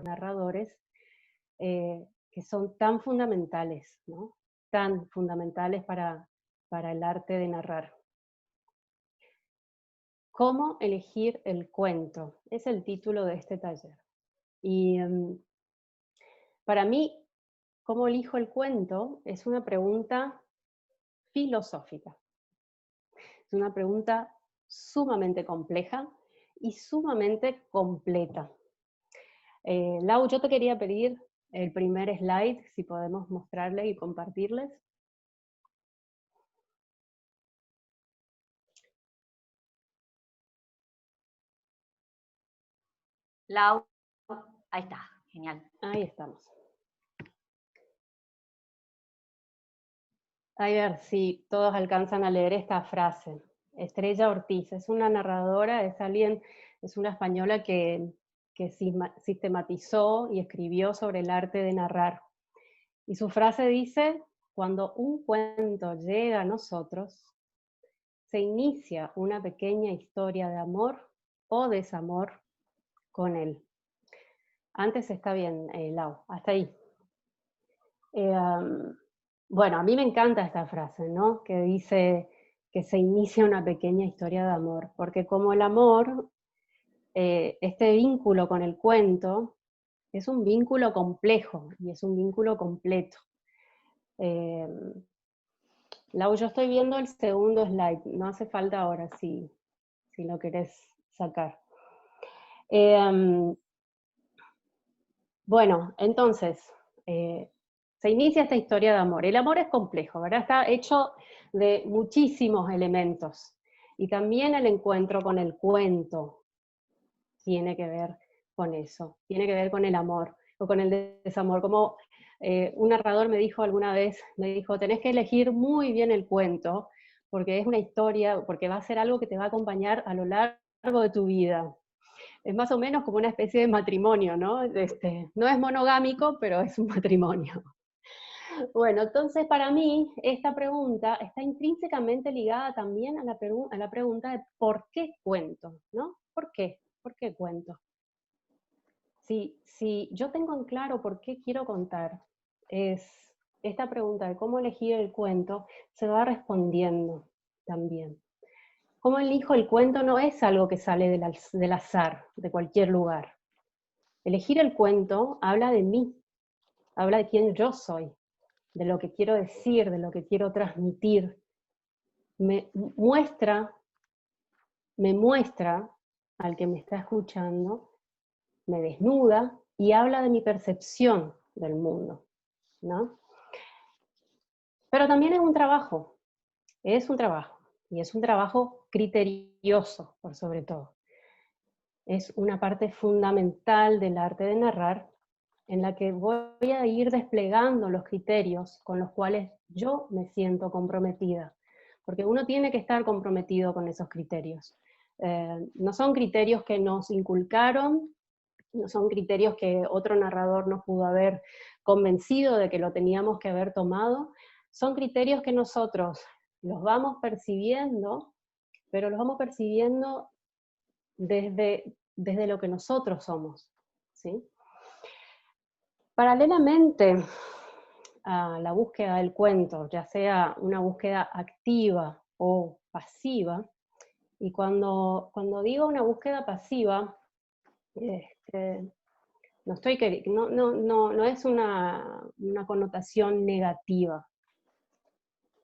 narradores que son tan fundamentales, ¿no? Tan fundamentales para el arte de narrar. ¿Cómo elegir el cuento? Es el título de este taller. Y para mí, ¿cómo elijo el cuento? Es una pregunta filosófica. Es una pregunta sumamente compleja y sumamente completa. Lau, yo te quería pedir el primer slide, si podemos mostrarle y compartirles. Lau, ahí está, genial. Ahí estamos. A ver si todos alcanzan a leer esta frase. Estrella Ortiz es una narradora, es una española que sistematizó y escribió sobre el arte de narrar. Y su frase dice: cuando un cuento llega a nosotros, se inicia una pequeña historia de amor o desamor con él. Antes está bien, Lau, hasta ahí. Bueno, a mí me encanta esta frase, ¿no? Que dice que se inicia una pequeña historia de amor, porque como el amor, este vínculo con el cuento, es un vínculo complejo y es un vínculo completo. Lau, yo estoy viendo el segundo slide, no hace falta ahora si lo querés sacar. Bueno, entonces, se inicia esta historia de amor. El amor es complejo, ¿verdad? Está hecho de muchísimos elementos. Y también el encuentro con el cuento tiene que ver con eso, tiene que ver con el amor o con el desamor. Como un narrador me dijo alguna vez, me dijo, tenés que elegir muy bien el cuento, porque es una historia, porque va a ser algo que te va a acompañar a lo largo de tu vida. Es más o menos como una especie de matrimonio, ¿no? No es monogámico, pero es un matrimonio. Bueno, entonces para mí esta pregunta está intrínsecamente ligada también a la pregunta de ¿por qué cuento? ¿No? ¿Por qué? ¿Por qué cuento? Si yo tengo en claro por qué quiero contar, esta pregunta de cómo elegir el cuento se va respondiendo también. Cómo elijo el cuento no es algo que sale del azar, de cualquier lugar. Elegir el cuento habla de mí, habla de quién yo soy, de lo que quiero decir, de lo que quiero transmitir. Me muestra al que me está escuchando, me desnuda y habla de mi percepción del mundo, ¿no? Pero también es un trabajo, y es un trabajo criterioso, por sobre todo. Es una parte fundamental del arte de narrar, en la que voy a ir desplegando los criterios con los cuales yo me siento comprometida, porque uno tiene que estar comprometido con esos criterios. No son criterios que nos inculcaron, no son criterios que otro narrador nos pudo haber convencido de que lo teníamos que haber tomado, son criterios que nosotros los vamos percibiendo, pero los vamos percibiendo desde lo que nosotros somos, ¿sí? Paralelamente a la búsqueda del cuento, ya sea una búsqueda activa o pasiva, y cuando digo una búsqueda pasiva, no es una connotación negativa.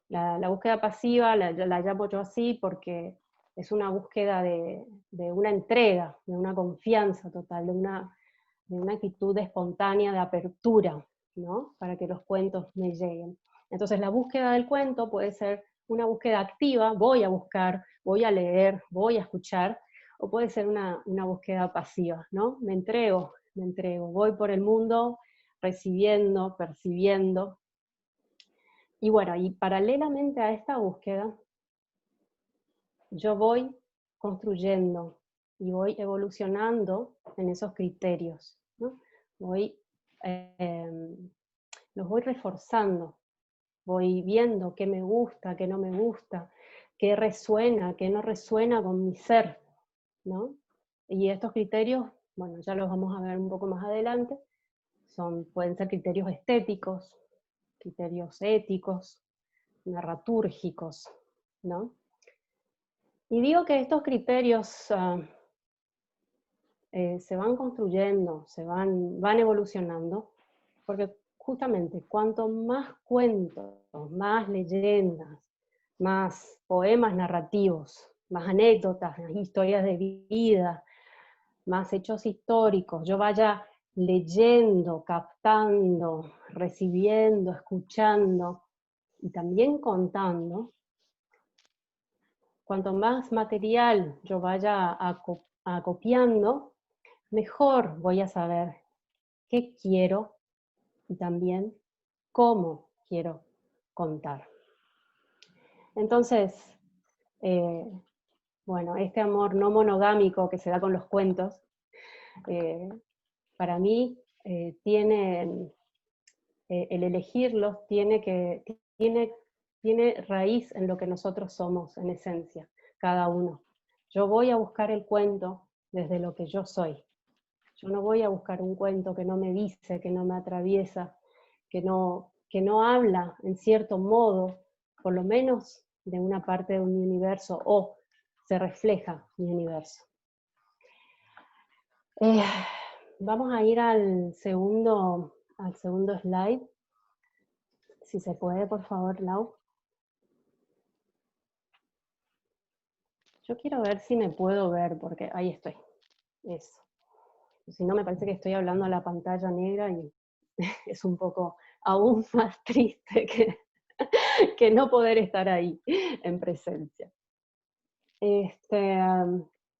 La búsqueda pasiva la llamo yo así porque es una búsqueda de una entrega, de una confianza total, de una actitud espontánea de apertura, ¿no? Para que los cuentos me lleguen. Entonces la búsqueda del cuento puede ser una búsqueda activa, voy a buscar, voy a leer, voy a escuchar, o puede ser una búsqueda pasiva, ¿no? Me entrego, voy por el mundo recibiendo, percibiendo. Y bueno, y paralelamente a esta búsqueda, yo voy construyendo y voy evolucionando en esos criterios, ¿no? Los voy reforzando, voy viendo qué me gusta, qué no me gusta, qué resuena, qué no resuena con mi ser, ¿no? Y estos criterios bueno, ya los vamos a ver un poco más adelante, pueden ser criterios estéticos, criterios éticos, narratúrgicos, ¿no? Y digo que estos criterios se van construyendo, van evolucionando, porque justamente cuanto más cuentos, más leyendas, más poemas narrativos, más anécdotas, más historias de vida, más hechos históricos, yo vaya leyendo, captando, recibiendo, escuchando y también contando, cuanto más material yo vaya acopiando, mejor voy a saber qué quiero y también cómo quiero contar. Entonces, bueno, este amor no monogámico que se da con los cuentos, para mí el elegirlos tiene raíz en lo que nosotros somos, en esencia, cada uno. Yo voy a buscar el cuento desde lo que yo soy. Yo no voy a buscar un cuento que no me dice, que no me atraviesa, que no habla, en cierto modo, por lo menos de una parte de mi universo, o se refleja mi universo. Vamos a ir al segundo slide. Si se puede, por favor, Lau. Yo quiero ver si me puedo ver, porque ahí estoy. Eso. Si no, me parece que estoy hablando a la pantalla negra y es un poco aún más triste que no poder estar ahí en presencia.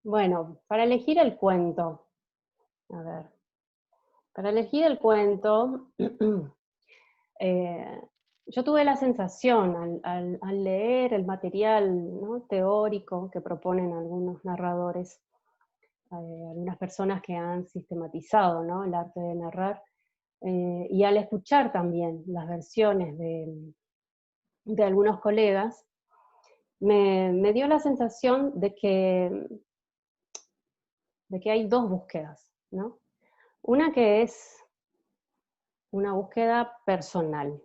Bueno, para elegir el cuento, a ver, para elegir el cuento, yo tuve la sensación al leer el material, ¿no?, teórico que proponen algunos narradores, algunas personas que han sistematizado, ¿no?, el arte de narrar, y al escuchar también las versiones de algunos colegas, me dio la sensación de que hay dos búsquedas, ¿no? Una que es una búsqueda personal,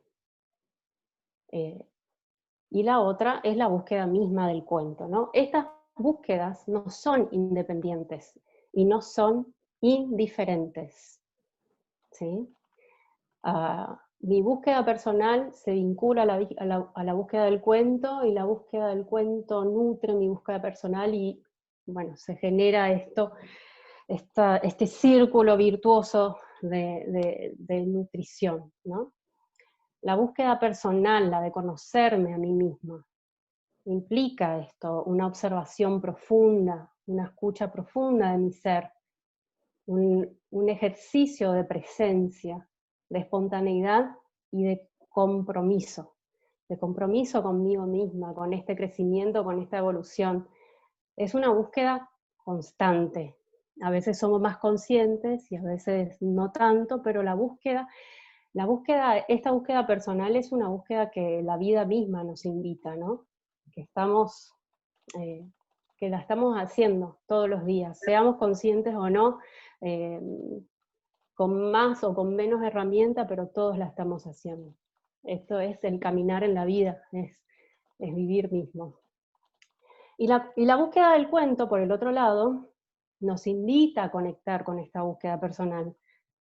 y la otra es la búsqueda misma del cuento, ¿no? Estas búsquedas no son independientes y no son indiferentes, ¿sí? Mi búsqueda personal se vincula a la búsqueda del cuento, y la búsqueda del cuento nutre mi búsqueda personal, y bueno, se genera este círculo virtuoso de nutrición, ¿no? La búsqueda personal, la de conocerme a mí misma, implica esto, una observación profunda, una escucha profunda de mi ser, un ejercicio de presencia, de espontaneidad y de compromiso conmigo misma, con este crecimiento, con esta evolución. Es una búsqueda constante. A veces somos más conscientes y a veces no tanto, pero esta búsqueda personal es una búsqueda que la vida misma nos invita, ¿no? Que la estamos haciendo todos los días, seamos conscientes o no, eh, con más o con menos herramienta, pero todos la estamos haciendo. Esto es el caminar en la vida, es vivir mismo. Y la búsqueda del cuento, por el otro lado, nos invita a conectar con esta búsqueda personal,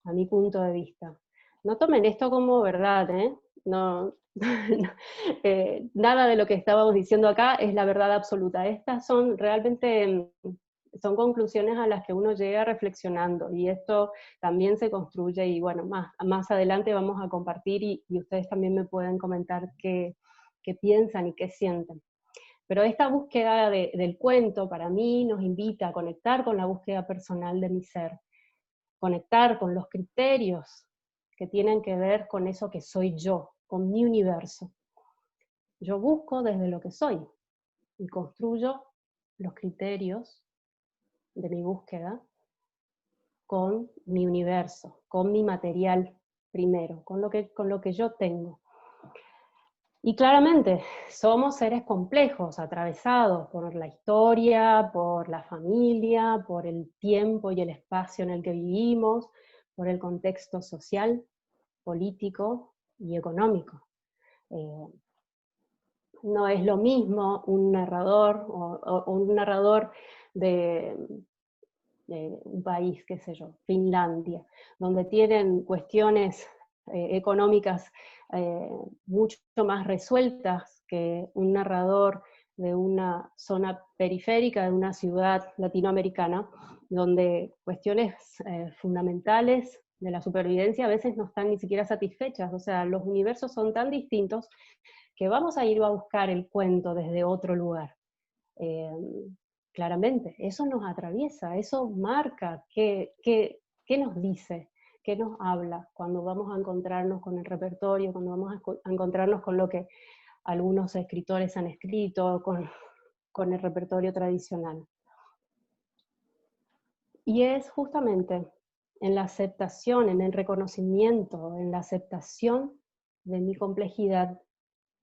a mi punto de vista. No tomen esto como verdad, ¿eh? No, nada de lo que estábamos diciendo acá es la verdad absoluta. Estas son realmente son conclusiones a las que uno llega reflexionando, y esto también se construye, y bueno, más adelante vamos a compartir, y ustedes también me pueden comentar qué piensan y qué sienten. Pero esta búsqueda del cuento para mí nos invita a conectar con la búsqueda personal de mi ser, conectar con los criterios que tienen que ver con eso que soy yo, con mi universo. Yo busco desde lo que soy y construyo los criterios de mi búsqueda con mi universo, con mi material primero, con lo que yo tengo. Y claramente, somos seres complejos, atravesados por la historia, por la familia, por el tiempo y el espacio en el que vivimos, por el contexto social, político y económico. No es lo mismo un narrador o un narrador de un país, qué sé yo, Finlandia, donde tienen cuestiones económicas mucho más resueltas que un narrador de una zona periférica, de una ciudad latinoamericana, donde cuestiones fundamentales de la supervivencia a veces no están ni siquiera satisfechas. O sea, los universos son tan distintos que vamos a ir a buscar el cuento desde otro lugar. Eh, Claramente, eso nos atraviesa, eso marca qué nos dice, qué nos habla cuando vamos a encontrarnos con el repertorio, cuando vamos a encontrarnos con lo que algunos escritores han escrito, con el repertorio tradicional. Y es justamente en la aceptación, en el reconocimiento, en la aceptación de mi complejidad,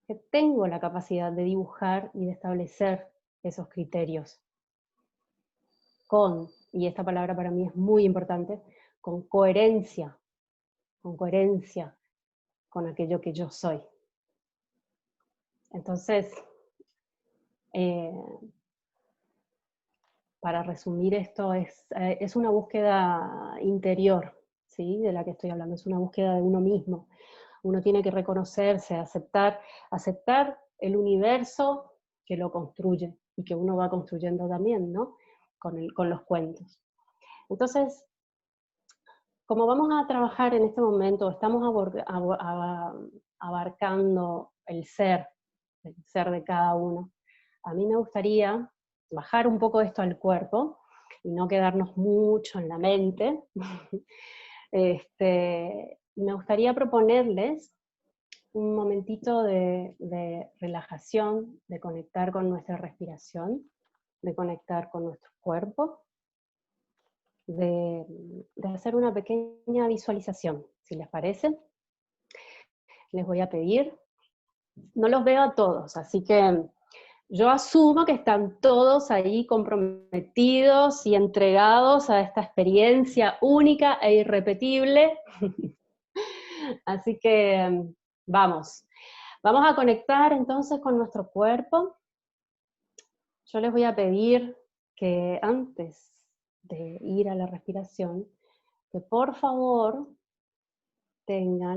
que tengo la capacidad de dibujar y de establecer esos criterios con, y esta palabra para mí es muy importante, con coherencia con aquello que yo soy. Entonces, eh, para resumir esto, es una búsqueda interior, ¿sí? De la que estoy hablando, es una búsqueda de uno mismo. Uno tiene que reconocerse, aceptar el universo que lo construye y que uno va construyendo también, ¿no? Con los cuentos. Entonces, como vamos a trabajar en este momento, estamos abarcando el ser de cada uno. A mí me gustaría bajar un poco esto al cuerpo y no quedarnos mucho en la mente. Me gustaría proponerles un momentito de relajación, de conectar con nuestra respiración, de conectar con nuestro cuerpo, de hacer una pequeña visualización, si les parece. Les voy a pedir, no los veo a todos, así que yo asumo que están todos ahí comprometidos y entregados a esta experiencia única e irrepetible. Así que vamos a conectar entonces con nuestro cuerpo. Yo les voy a pedir que antes de ir a la respiración, que por favor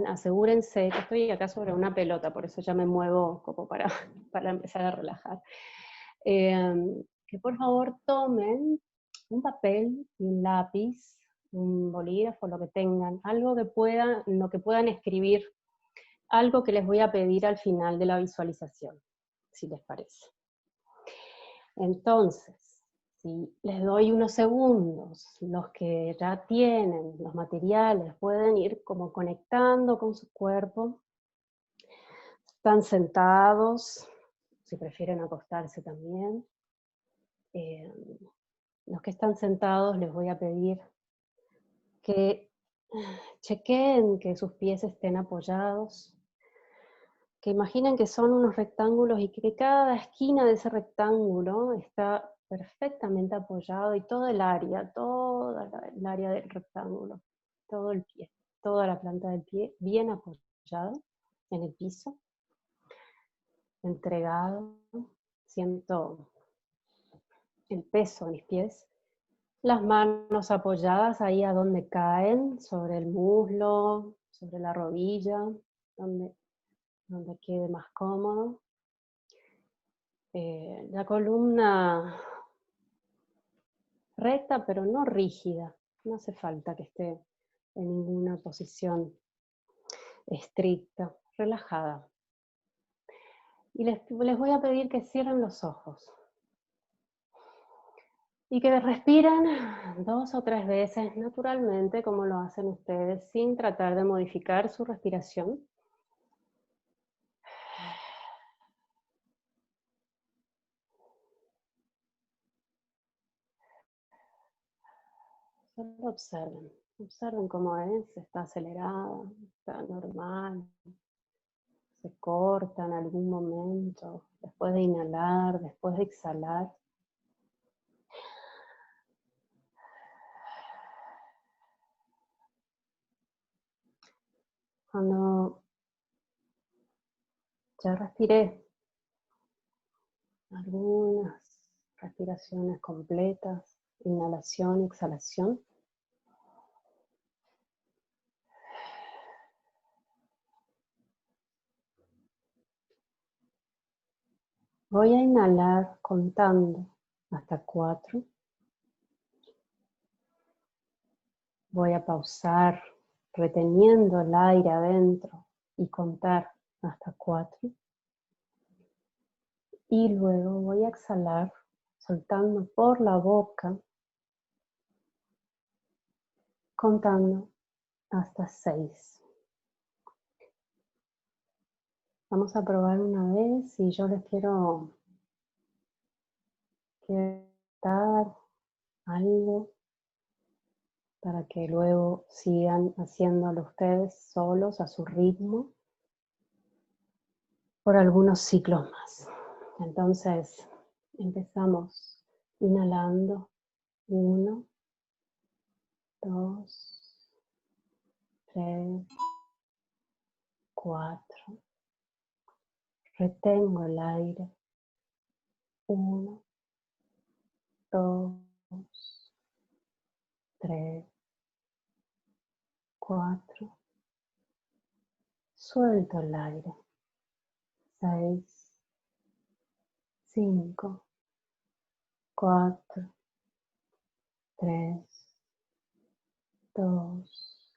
asegúrense, que estoy acá sobre una pelota, por eso ya me muevo como para empezar a relajar, que por favor tomen un papel y un lápiz, un bolígrafo, lo que tengan, algo que lo que puedan escribir, algo que les voy a pedir al final de la visualización, si les parece. Entonces, si les doy unos segundos, los que ya tienen los materiales pueden ir como conectando con su cuerpo. Están sentados, si prefieren acostarse también. Los que están sentados les voy a pedir que chequeen que sus pies estén apoyados, que imaginen que son unos rectángulos y que cada esquina de ese rectángulo está perfectamente apoyado y toda el área del rectángulo, todo el pie, toda la planta del pie bien apoyada en el piso, entregado, siento el peso en mis pies, las manos apoyadas ahí a donde caen, sobre el muslo, sobre la rodilla, donde quede más cómodo. La columna recta pero no rígida, no hace falta que esté en ninguna posición estricta, relajada. Y les voy a pedir que cierren los ojos y que respiren 2 o 3 veces naturalmente, como lo hacen ustedes, sin tratar de modificar su respiración. Solo observen cómo es, está acelerada, está normal, se corta en algún momento, después de inhalar, después de exhalar. Cuando ya respiré algunas respiraciones completas, inhalación, exhalación, voy a inhalar contando hasta 4. Voy a pausar reteniendo el aire adentro y contar hasta 4. Y luego voy a exhalar soltando por la boca, contando hasta 6. Vamos a probar una vez y yo les quiero dar algo para que luego sigan haciéndolo ustedes solos a su ritmo por algunos ciclos más. Entonces empezamos inhalando 1, 2, 3, 4. Retengo el aire. 1, 2, 3, 4. Suelto el aire. 6, 5, 4, 3, 2,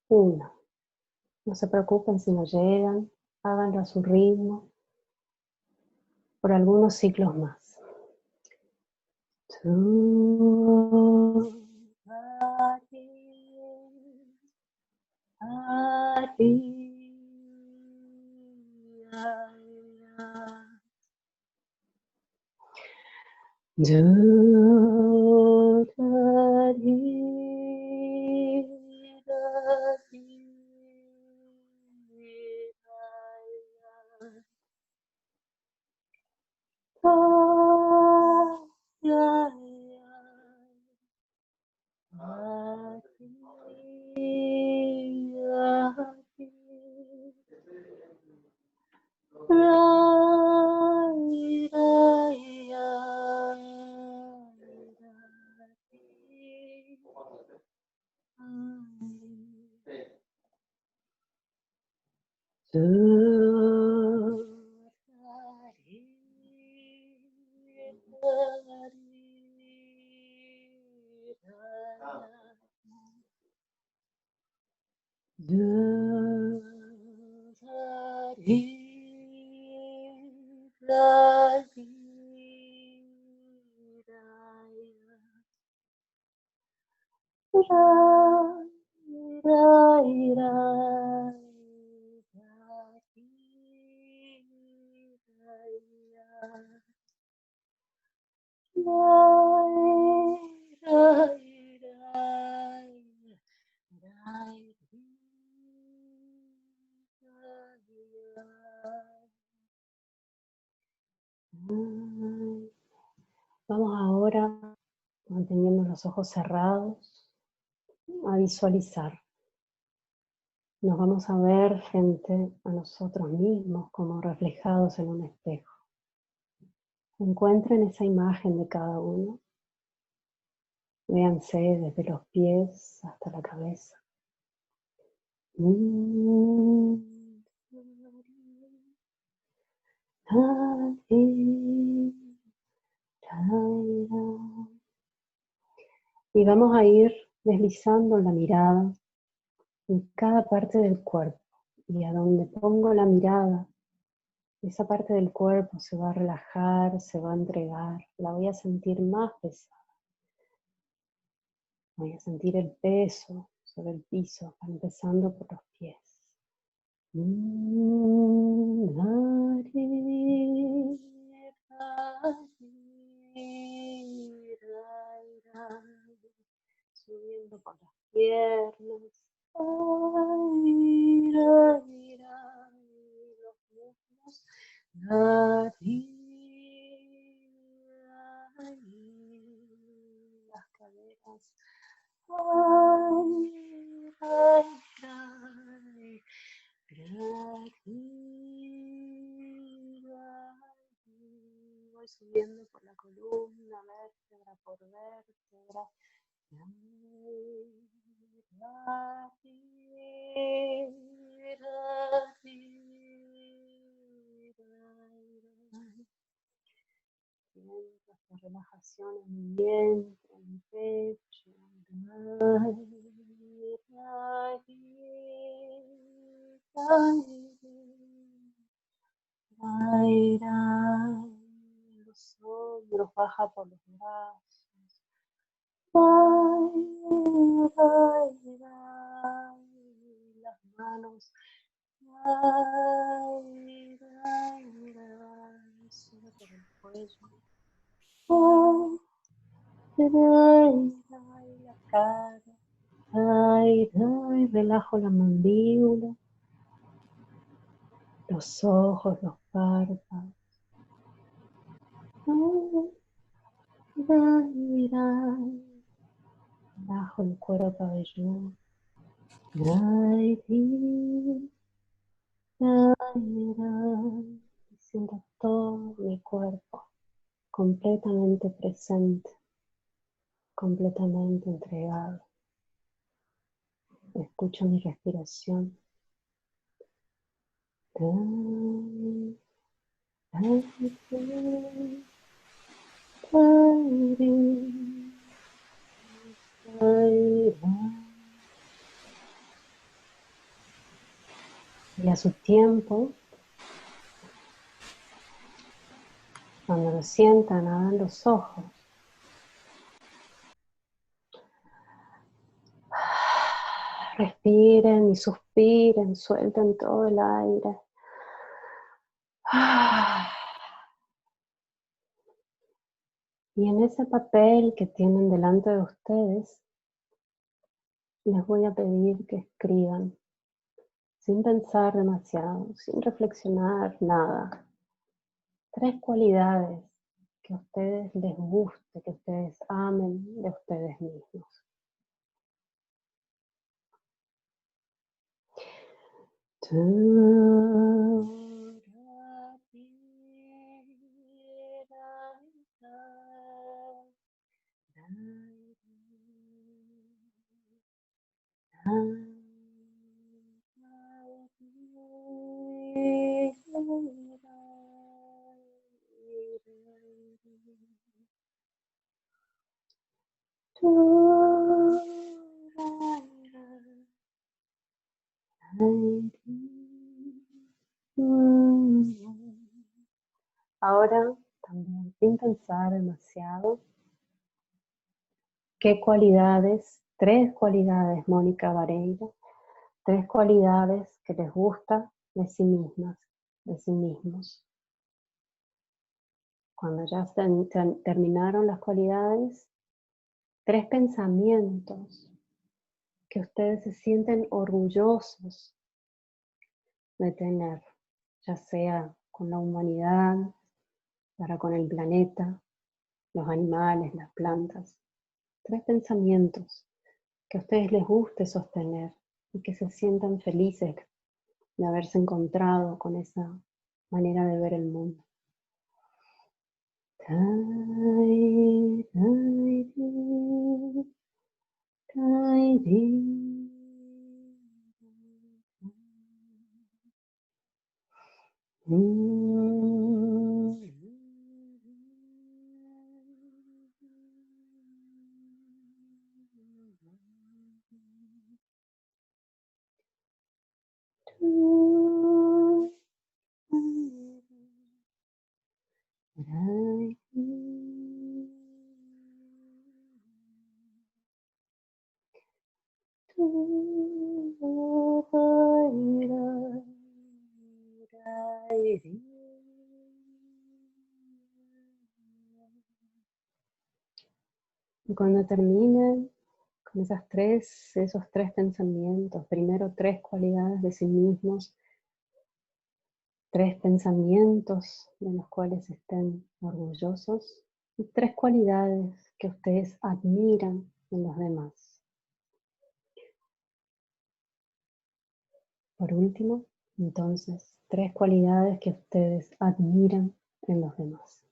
1. No se preocupen si no llegan, háganlo a su ritmo por algunos ciclos más. Vamos ahora, manteniendo los ojos cerrados, a visualizar. Nos vamos a ver frente a nosotros mismos como reflejados en un espejo. Encuentren esa imagen de cada uno. Véanse desde los pies hasta la cabeza. Y vamos a ir deslizando la mirada en cada parte del cuerpo. Y a donde pongo la mirada, esa parte del cuerpo se va a relajar, se va a entregar. La voy a sentir más pesada. Voy a sentir el peso sobre el piso, empezando por los pies. Subiendo por las piernas. Las caderas. Voy subiendo por la columna, vértebra por vértebra. Siento esta relajación en mi vientre, en mi pecho. Los hombros, baja por los brazos. Las manos. Sube por el cuello. La cara. Relajo la mandíbula. Los ojos, los párpados. Relajo el cuero cabelludo. Siento todo mi cuerpo completamente presente, completamente entregado. Escucho mi respiración. Y a su tiempo, cuando lo sientan, abran los ojos. Respiren y suspiren, suelten todo el aire. Y en ese papel que tienen delante de ustedes, les voy a pedir que escriban, sin pensar demasiado, sin reflexionar nada. 3 cualidades que a ustedes les guste, que ustedes amen de ustedes mismos. Ahora, también sin pensar demasiado, ¿qué cualidades, 3 cualidades, Mónica Vareira, 3 cualidades que les gusta de sí mismas, de sí mismos? Cuando ya terminaron las cualidades, 3 pensamientos que ustedes se sienten orgullosos de tener, ya sea con la humanidad, para con el planeta, los animales, las plantas. 3 pensamientos que a ustedes les guste sostener y que se sientan felices de haberse encontrado con esa manera de ver el mundo. Y cuando terminen con esos tres pensamientos, primero 3 cualidades de sí mismos, 3 pensamientos de los cuales estén orgullosos y 3 cualidades que ustedes admiran en los demás. Por último, entonces, 3 cualidades que ustedes admiran en los demás.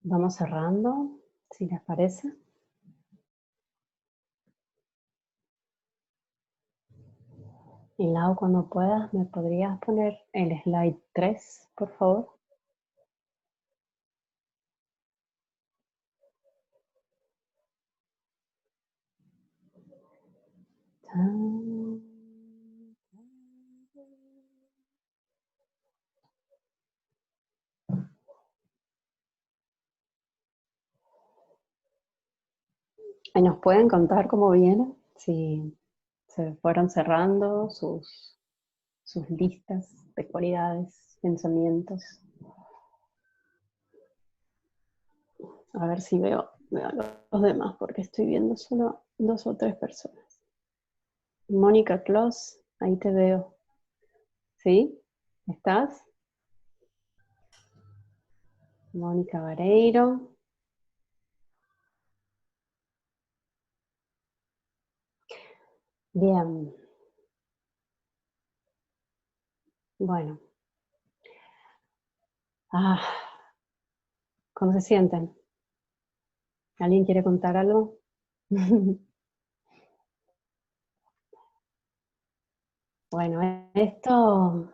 Vamos cerrando, si les parece. Y Lau, cuando puedas, ¿me podrías poner el slide 3, por favor? Y nos pueden contar cómo viene, si se fueron cerrando sus listas de cualidades, pensamientos. A ver si veo a los demás, porque estoy viendo solo 2 o 3 personas. Mónica Kloss, ahí te veo. ¿Sí? ¿Estás? Mónica Vareiro. Bien. Bueno. ¿Cómo se sienten? ¿Alguien quiere contar algo? Bueno, esto,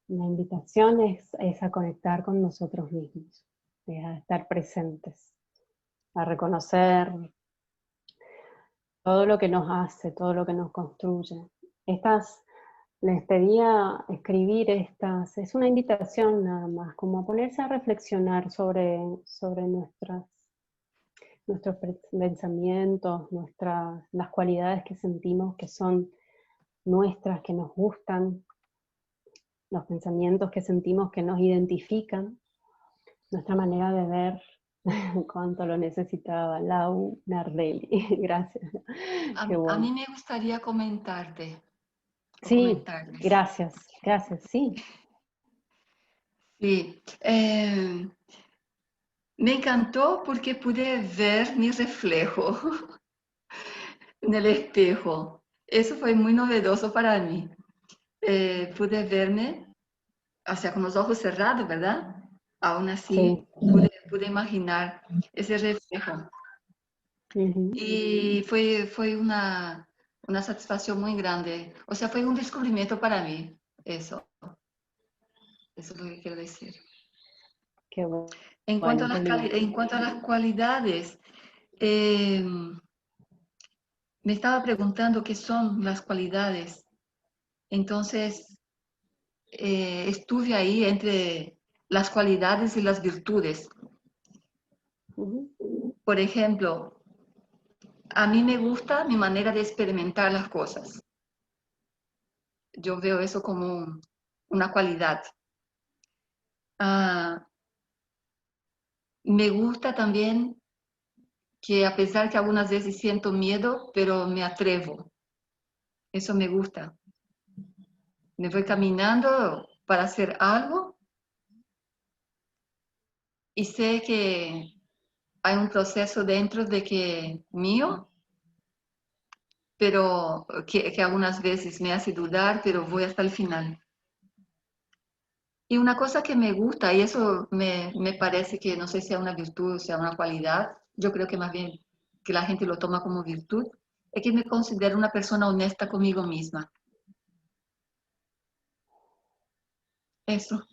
la invitación es a conectar con nosotros mismos, es a estar presentes, a reconocer todo lo que nos hace, todo lo que nos construye. Les pedía escribir estas, es una invitación nada más, como a ponerse a reflexionar sobre nuestros pensamientos, las cualidades que sentimos que son nuestras, que nos gustan, los pensamientos que sentimos que nos identifican, nuestra manera de ver. Cuánto lo necesitaba Lau Nardelli. Gracias. Qué A bueno. mí me gustaría comentarte, o Sí, comentarles. gracias, sí. Sí, me encantó porque pude ver mi reflejo en el espejo. Eso fue muy novedoso para mí. Pude verme, o sea, con los ojos cerrados, ¿verdad? Aún así, Sí. pude imaginar ese reflejo. Ujú. Y fue una satisfacción muy grande. O sea, fue un descubrimiento para mí, eso. Eso es lo que quiero decir. Qué bueno, qué lindo. En cuanto a las cualidades, eh, me estaba preguntando qué son las cualidades. Entonces, estuve ahí entre las cualidades y las virtudes. Ujú. Por ejemplo, a mí me gusta mi manera de experimentar las cosas. Yo veo eso como una cualidad. Ah, me gusta también que a pesar que algunas veces siento miedo, pero me atrevo. Eso me gusta. Me voy caminando para hacer algo y sé que hay un proceso dentro de que mío pero que algunas veces me hace dudar, pero voy hasta el final. Y una cosa que me gusta, y eso me parece que no sé si es una virtud o sea una cualidad, yo creo que más bien que la gente lo toma como virtud, es que me considero una persona honesta conmigo misma. Eso.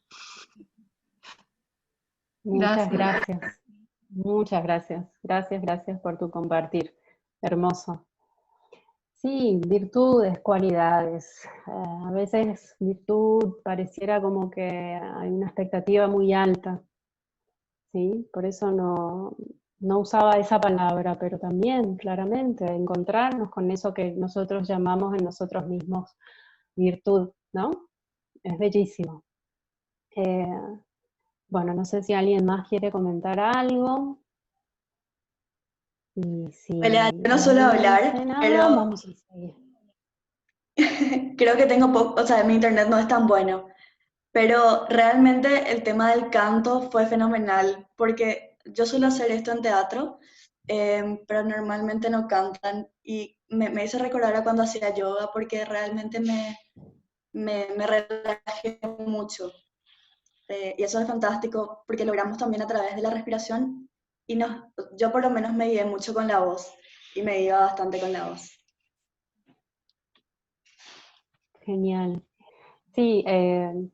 Muchas Gracias. gracias. Muchas gracias. Gracias, gracias por tu compartir. Hermoso. Sí, virtudes, cualidades. A veces virtud pareciera como que hay una expectativa muy alta, ¿sí? Por eso no usaba esa palabra, pero también, claramente, encontrarnos con eso que nosotros llamamos en nosotros mismos virtud, ¿no? Es bellísimo. Bueno, no sé si alguien más quiere comentar algo. Y si Hola, yo no suelo nadie me hablar, dice nada, pero vamos a seguir. creo que tengo poco, o sea, mi internet no es tan bueno, pero realmente el tema del canto fue fenomenal, porque yo suelo hacer esto en teatro, pero normalmente no cantan, y me hizo recordar a cuando hacía yoga, porque realmente me relajé mucho. Y eso es fantástico, porque logramos también a través de la respiración, y yo por lo menos me guié mucho con la voz, y me iba bastante con la voz. Genial. Sí,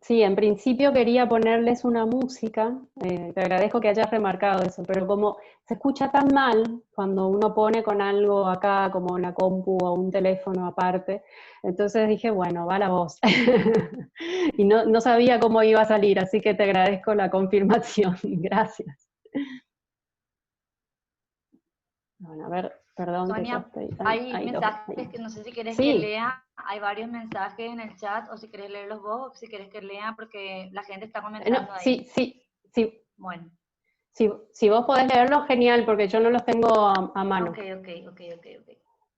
sí, en principio quería ponerles una música, te agradezco que hayas remarcado eso, pero como se escucha tan mal cuando uno pone con algo acá como una compu o un teléfono aparte, entonces dije, bueno, va la voz. Y no sabía cómo iba a salir, así que te agradezco la confirmación, gracias. Bueno, a ver, perdón que ya Sonia, estoy, hay ahí mensajes que no sé si querés que Sí, lea, hay varios mensajes en el chat, o si querés leerlos vos, o si querés que lea, porque la gente está no, comentando ahí. sí. Bueno, Si vos podés leerlos, genial, porque yo no los tengo a mano. ok.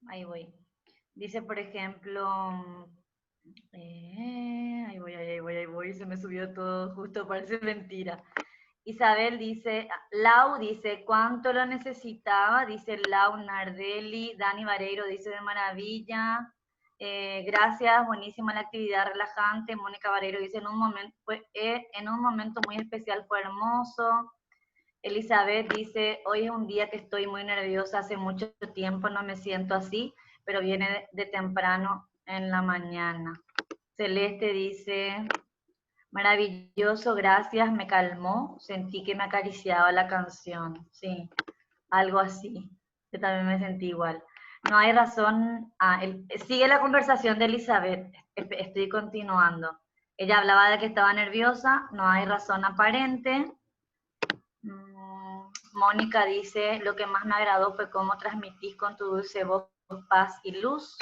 Ahí voy. Dice, por ejemplo, ahí voy, se me subió todo justo, parece mentira. Isabel dice, Lau dice, ¿cuánto lo necesitaba? Dice Lau Nardelli, Dani Vareiro dice de maravilla, gracias, buenísima la actividad relajante. Mónica Vareiro dice, en un momento muy especial fue hermoso. Elizabeth dice, hoy es un día que estoy muy nerviosa, hace mucho tiempo no me siento así, pero viene de temprano en la mañana. Celeste dice, maravilloso, gracias, me calmó, sentí que me acariciaba la canción, sí, algo así, yo también me sentí igual. No hay razón, sigue la conversación de Elizabeth, estoy continuando. Ella hablaba de que estaba nerviosa, no hay razón aparente. Mónica dice, lo que más me agradó fue cómo transmitís con tu dulce voz, paz y luz.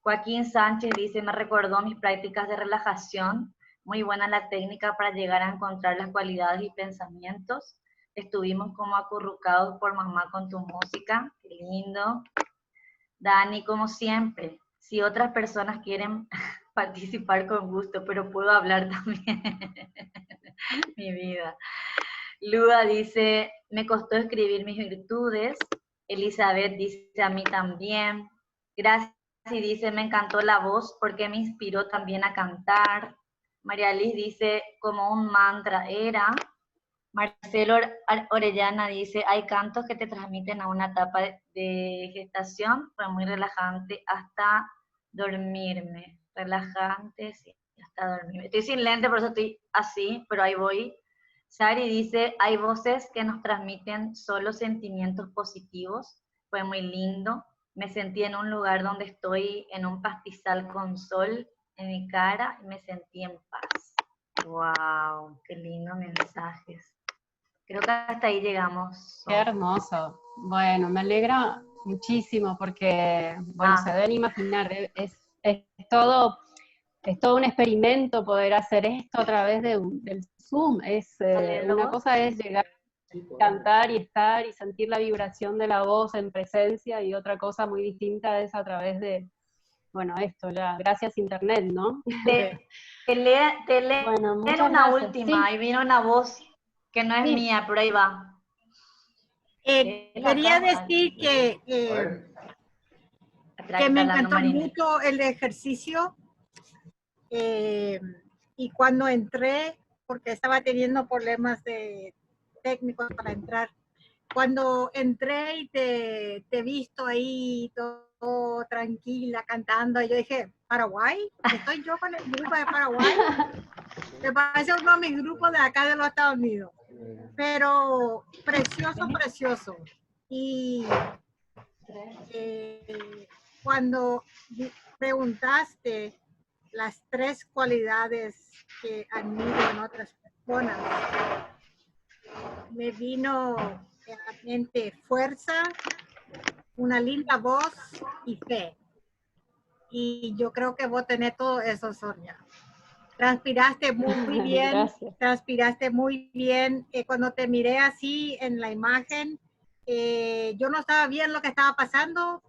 Joaquín Sánchez dice, me recordó mis prácticas de relajación, muy buena la técnica para llegar a encontrar las cualidades y pensamientos. Estuvimos como acurrucados por mamá con tu música, qué lindo. Dani, como siempre, si otras personas quieren participar con gusto, pero puedo hablar también, mi vida. Luda dice, me costó escribir mis virtudes. Elizabeth dice, a mí también. Gracias y dice, me encantó la voz porque me inspiró también a cantar. María Liz dice, como un mantra era. Marcelo Orellana dice, hay cantos que te transmiten a una etapa de gestación, fue muy relajante hasta dormirme. Relajante, sí, hasta dormirme. Estoy sin lente, por eso estoy así, pero ahí voy. Sari dice, hay voces que nos transmiten solo sentimientos positivos, fue muy lindo. Me sentí en un lugar donde estoy en un pastizal con sol en mi cara y me sentí en paz. Wow, qué lindos mensajes. Creo que hasta ahí llegamos. Qué hermoso. Bueno, me alegra muchísimo porque, bueno, se deben imaginar, es todo, es todo un experimento poder hacer esto a través del Zoom. Una ¿Léelo cosa es llegar, cantar y estar y sentir la vibración de la voz en presencia, y otra cosa muy distinta es a través de, bueno, esto ya, gracias Internet, ¿no? Te Bueno, leen muchas una gracias. última, Sí, ahí viene una voz que no es sí. mía, pero ahí va. Quería Acá. decir que que me encantó mucho el ejercicio. Y cuando entré, porque estaba teniendo problemas técnicos para entrar, cuando entré y te he visto ahí todo tranquila cantando, yo dije, ¿Paraguay? ¿Estoy yo con el grupo de Paraguay? Me parece uno de mis grupos de acá de los Estados Unidos. Pero precioso, precioso. Y cuando preguntaste las 3 cualidades que admiro en otras personas, me vino a la mente fuerza, una linda voz y fe. Y yo creo que vos tenés todo eso, Sonia. Transpiraste muy bien, gracias. transpiraste muy bien. Cuando te miré así en la imagen, yo no estaba bien lo que estaba pasando,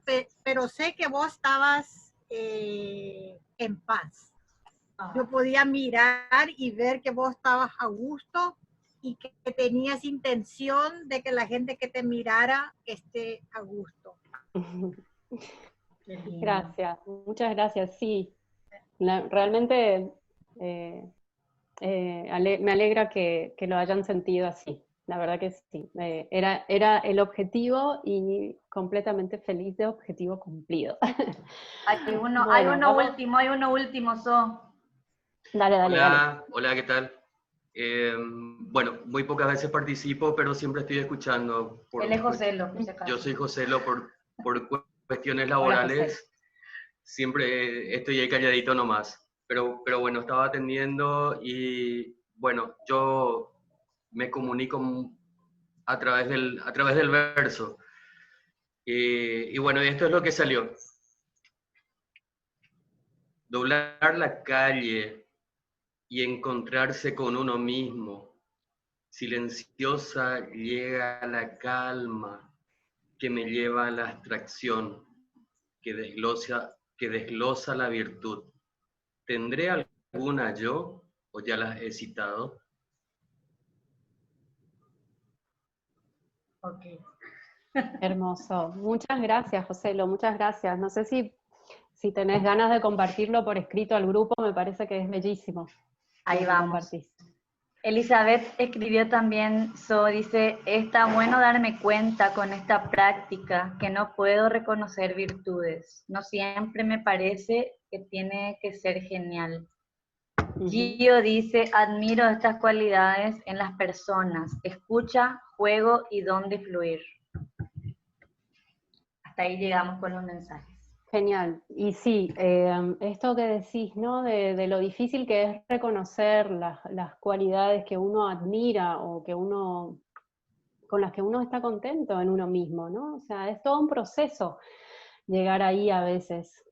pero sé que vos estabas en paz. Yo podía mirar y ver que vos estabas a gusto y que tenías intención de que la gente que te mirara esté a gusto. Gracias, muchas gracias. Sí, realmente me alegra que lo hayan sentido así. La verdad que sí. Era el objetivo y completamente feliz de objetivo cumplido. Hay uno Bueno, último, So. Dale, dale. Hola, ¿qué tal? Bueno, muy pocas veces participo, pero siempre estoy escuchando. Él es Joselo, por si acaso. Yo soy Joselo por cuestiones Hola, laborales. Siempre estoy ahí calladito nomás. Pero bueno, estaba atendiendo y bueno, yo me comunico a través del verso. Y bueno, esto es lo que salió. Doblar la calle y encontrarse con uno mismo. Silenciosa llega la calma que me lleva a la abstracción, que desglosa la virtud. ¿Tendré alguna yo o ya las he citado? Ok. Hermoso. Muchas gracias, Joselo, muchas gracias. No sé si tenés ganas de compartirlo por escrito al grupo, me parece que es bellísimo. Ahí vamos. Elizabeth escribió también, dice, está bueno darme cuenta con esta práctica que no puedo reconocer virtudes. No siempre me parece que tiene que ser genial. Gio dice, admiro estas cualidades en las personas, escucha, juego y don de fluir. Hasta ahí llegamos con los mensajes. Genial. Y sí, esto que decís, ¿no? De lo difícil que es reconocer las cualidades que uno admira o con las que uno está contento en uno mismo, ¿no? O sea, es todo un proceso llegar ahí a veces.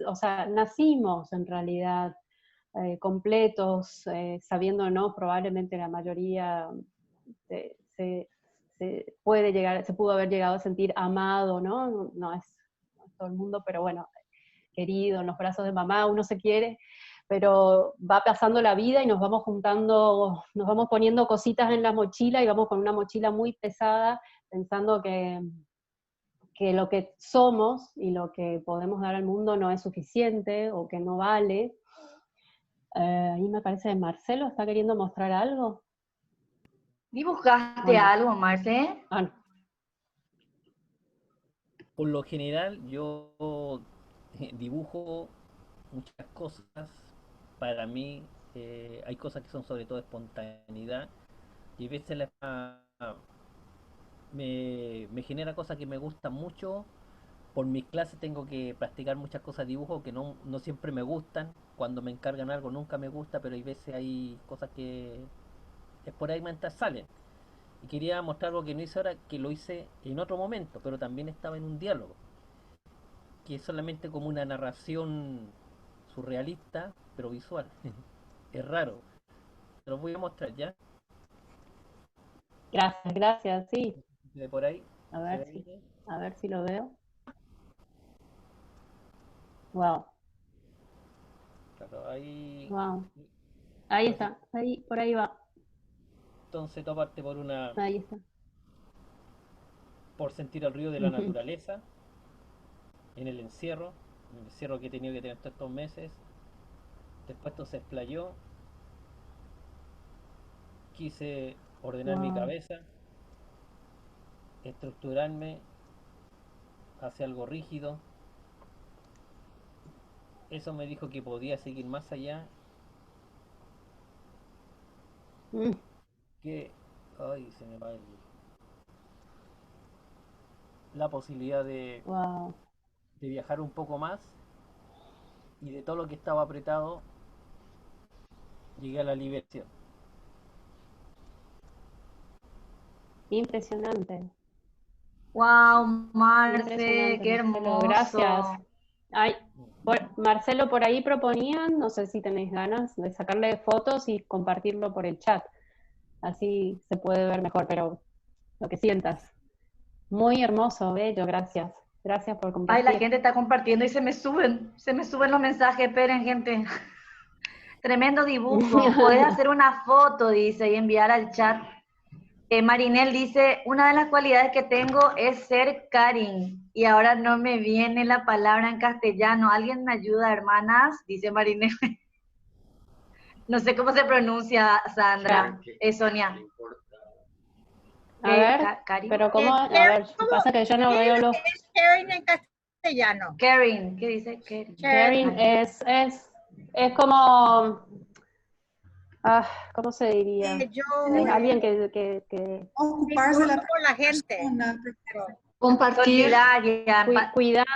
O sea, nacimos en realidad completos, sabiendo, ¿no? Probablemente la mayoría se pudo haber llegado a sentir amado, ¿no? No es todo el mundo, pero bueno, querido, en los brazos de mamá, uno se quiere, pero va pasando la vida y nos vamos juntando, nos vamos poniendo cositas en la mochila y vamos con una mochila muy pesada, pensando que lo que somos y lo que podemos dar al mundo no es suficiente o que no vale. Y me parece que Marcelo está queriendo mostrar algo. ¿Dibujaste algo, Marce? No. Por lo general yo dibujo muchas cosas. Para mí hay cosas que son sobre todo espontaneidad y a veces me genera cosas que me gustan mucho. Por mis clases tengo que practicar muchas cosas de dibujo que no siempre me gustan. Cuando me encargan algo nunca me gusta, pero hay veces hay cosas que esporádicamente salen. Y quería mostrar algo que no hice ahora, que lo hice en otro momento, pero también estaba en un diálogo, que es solamente como una narración surrealista, pero visual. Es raro. Te lo voy a mostrar ya. Gracias, sí. De por ahí. A ver si lo veo. Wow. Claro, ahí. Wow. Ahí está, por ahí va. Entonces tú parte Ahí está. por sentir el río de la naturaleza. en el encierro que he tenido que tener todos estos meses. Después esto se explayó, quise ordenar mi Wow. cabeza, estructurarme hacia algo rígido. Eso me dijo que podía seguir más allá, Mm, que, ay, se me va la posibilidad wow. de viajar un poco más, y de todo lo que estaba apretado llegué a la liberación. Impresionante. Wow, Marce, Impresionante, qué Marcelo. Gracias. hermoso. Ay, Marcelo, por ahí proponían, no sé si tenéis ganas de sacarle fotos y compartirlo por el chat. Así se puede ver mejor, pero lo que sientas. Muy hermoso, bello, gracias. Gracias por Ay, la compartir. gente está compartiendo y se me suben los mensajes, esperen, gente. Tremendo dibujo. Puedes hacer una foto, dice, y enviar al chat. Marinel dice, una de las cualidades que tengo es ser Karin. Y ahora no me viene la palabra en castellano. ¿Alguien me ayuda, hermanas? Dice Marinel. No sé cómo se pronuncia, Sandra. Sonia. No importa. A ver, ¿Karin? pero ¿cómo? A Karen, ver, pasa que yo no ¿qué veo los... es Karen en castellano? Karin, ¿qué dice? Karin. Caring Karen. es como... Ah, ¿cómo se diría? Yo Es alguien que Ocuparse de la por la gente. persona, Compartir, Solidaria, cuidar,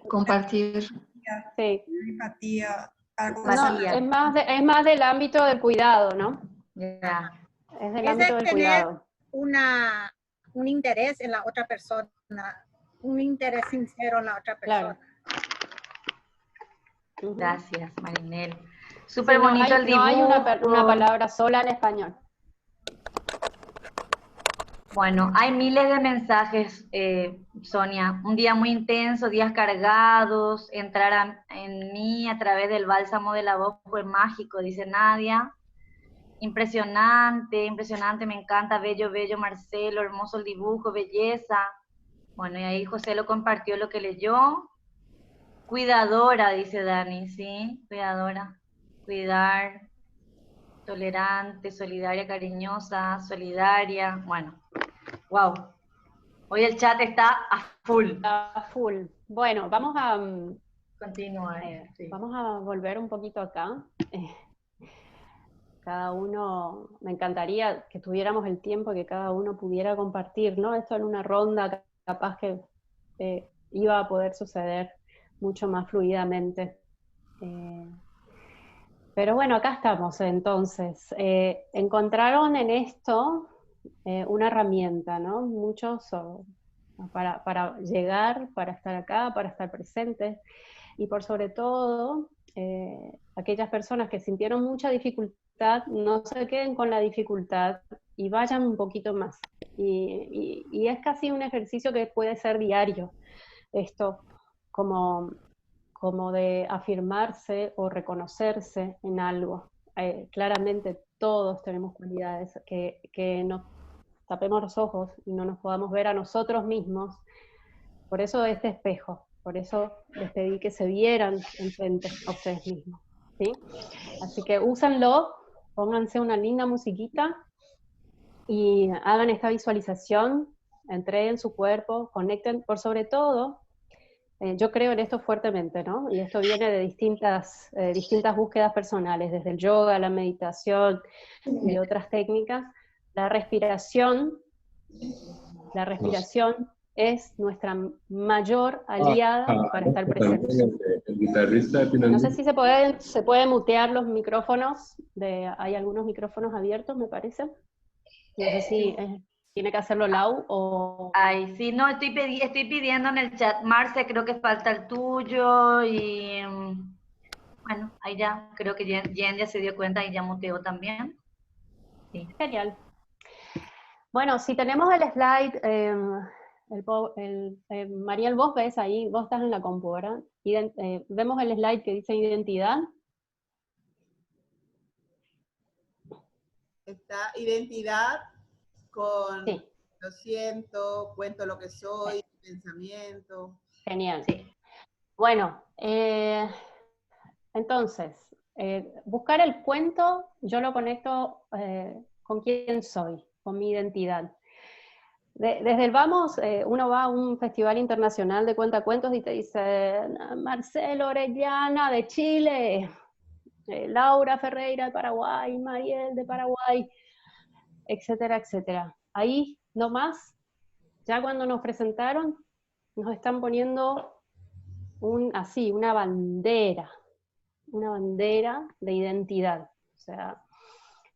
compartir. sí. empatía, algo No, así. empatía. es más del ámbito del cuidado, ¿no? Ya. Es del Es de ámbito del tener cuidado. un interés en la otra persona, un interés sincero en la otra persona. Claro. Ujú. Gracias, Marinel. Sí, Súper bonito el no hay una dibujo. palabra sola en español. Bueno, hay miles de mensajes, Sonia. Un día muy intenso, días cargados, en mí a través del bálsamo de la voz fue mágico, dice Nadia. Impresionante, impresionante, me encanta, bello, bello, Marcelo, hermoso el dibujo, belleza. Bueno, y ahí José lo compartió lo que leyó. Cuidadora, dice Dani, ¿sí? Cuidadora. Cuidar, tolerante, solidaria, cariñosa, solidaria. Bueno, wow. Hoy el chat está a full. Está full. Bueno, vamos a Continúa. Sí. vamos a volver un poquito acá. Cada uno, me encantaría que tuviéramos el tiempo que cada uno pudiera compartir, ¿no? Esto en una ronda capaz que iba a poder suceder mucho más fluidamente. Pero bueno, acá estamos entonces. Encontraron en esto una herramienta, ¿no? Muchos para llegar, para estar acá, para estar presentes, y por sobre todo, aquellas personas que sintieron mucha dificultad, no se queden con la dificultad y vayan un poquito más. Y es casi un ejercicio que puede ser diario, esto como de afirmarse o reconocerse en algo. Claramente todos tenemos cualidades que nos tapemos los ojos y no nos podamos ver a nosotros mismos. Por eso este espejo, por eso les pedí que se vieran enfrente a ustedes mismos, ¿sí? Así que úsenlo, pónganse una linda musiquita y hagan esta visualización, entreguen su cuerpo, conecten, por sobre todo, yo creo en esto fuertemente, ¿no? Y esto viene de distintas búsquedas personales, desde el yoga, la meditación y otras técnicas. La respiración es nuestra mayor aliada para estar presentes. El guitarrista No sé si se pueden mutear los micrófonos, hay algunos micrófonos abiertos, me parece. No sé si tiene que hacerlo Lau o... Ay, sí, no, estoy pidiendo en el chat. Marce, creo que falta el tuyo y bueno, ahí ya, creo que Jen ya se dio cuenta y ya muteó también. Sí. Genial. Bueno, si tenemos el slide, Mariel, vos ves ahí, vos estás en la compu, ¿verdad? Vemos el slide que dice identidad. Está identidad con Sí. lo siento, cuento lo que soy, pensamiento. Genial. Sí. Bueno, entonces, buscar el cuento, yo lo conecto con quién soy, con mi identidad. Desde el vamos, uno va a un festival internacional de cuentacuentos y te dice Marcelo Orellana de Chile, Laura Ferreira de Paraguay, Mariel de Paraguay, etcétera, etcétera. Ahí nomás, ya cuando nos presentaron, nos están poniendo una bandera de identidad. O sea,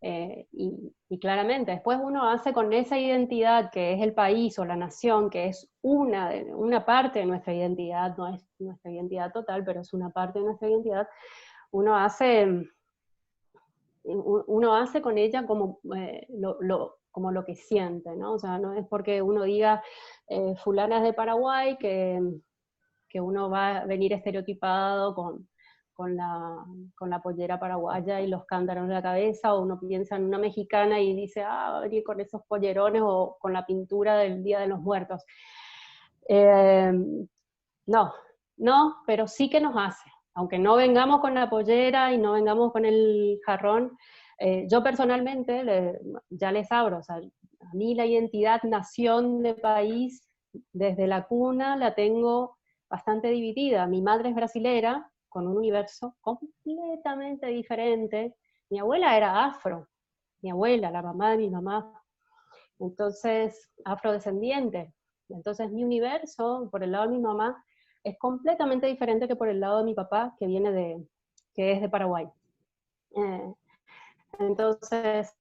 y claramente, después uno hace con esa identidad que es el país o la nación, que es una parte de nuestra identidad, no es nuestra identidad total, pero es una parte de nuestra identidad, uno hace con ella como, como lo que siente, ¿no? O sea, no es porque uno diga fulana es de Paraguay que uno va a venir estereotipado con la pollera paraguaya y los cántaros en la cabeza, o uno piensa en una mexicana y dice, va a venir con esos pollerones o con la pintura del Día de los Muertos. No, pero sí que nos hace. Aunque no vengamos con la pollera y no vengamos con el jarrón, yo personalmente ya les abro, o sea, a mí la identidad nación de país, desde la cuna la tengo bastante dividida. Mi madre es brasilera, con un universo completamente diferente. Mi abuela era afro, mi abuela, la mamá de mi mamá, entonces afrodescendiente. Entonces mi universo, por el lado de mi mamá, es completamente diferente que por el lado de mi papá, que es de Paraguay. Entonces,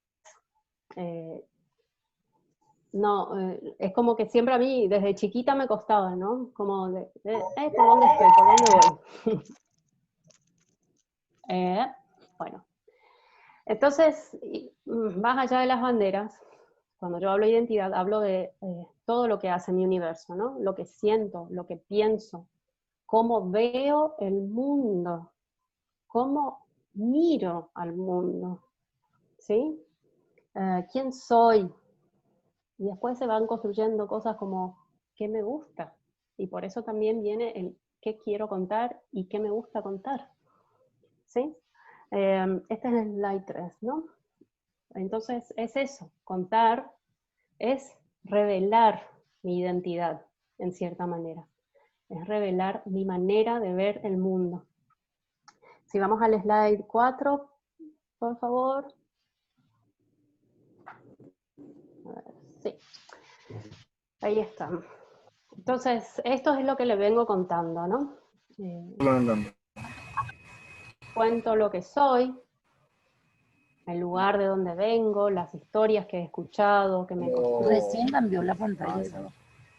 es como que siempre a mí, desde chiquita me costaba, ¿no? Como ¿por dónde estoy? ¿Por dónde voy? Bueno, entonces, más allá de las banderas, cuando yo hablo de identidad, hablo de todo lo que hace mi universo, ¿no? Lo que siento, lo que pienso, cómo veo el mundo, cómo miro al mundo, ¿sí? ¿Quién soy? Y después se van construyendo cosas como qué me gusta. Y por eso también viene el qué quiero contar y qué me gusta contar, ¿sí? Este es el slide 3, ¿no? Entonces es eso, contar es revelar mi identidad, en cierta manera. Es revelar mi manera de ver el mundo. Si vamos al slide 4, por favor. A ver, sí. Ahí está. Entonces, esto es lo que le vengo contando, ¿no? Cuento lo que soy, el lugar de donde vengo, las historias que he escuchado, que me construyen. Recién cambió la pantalla.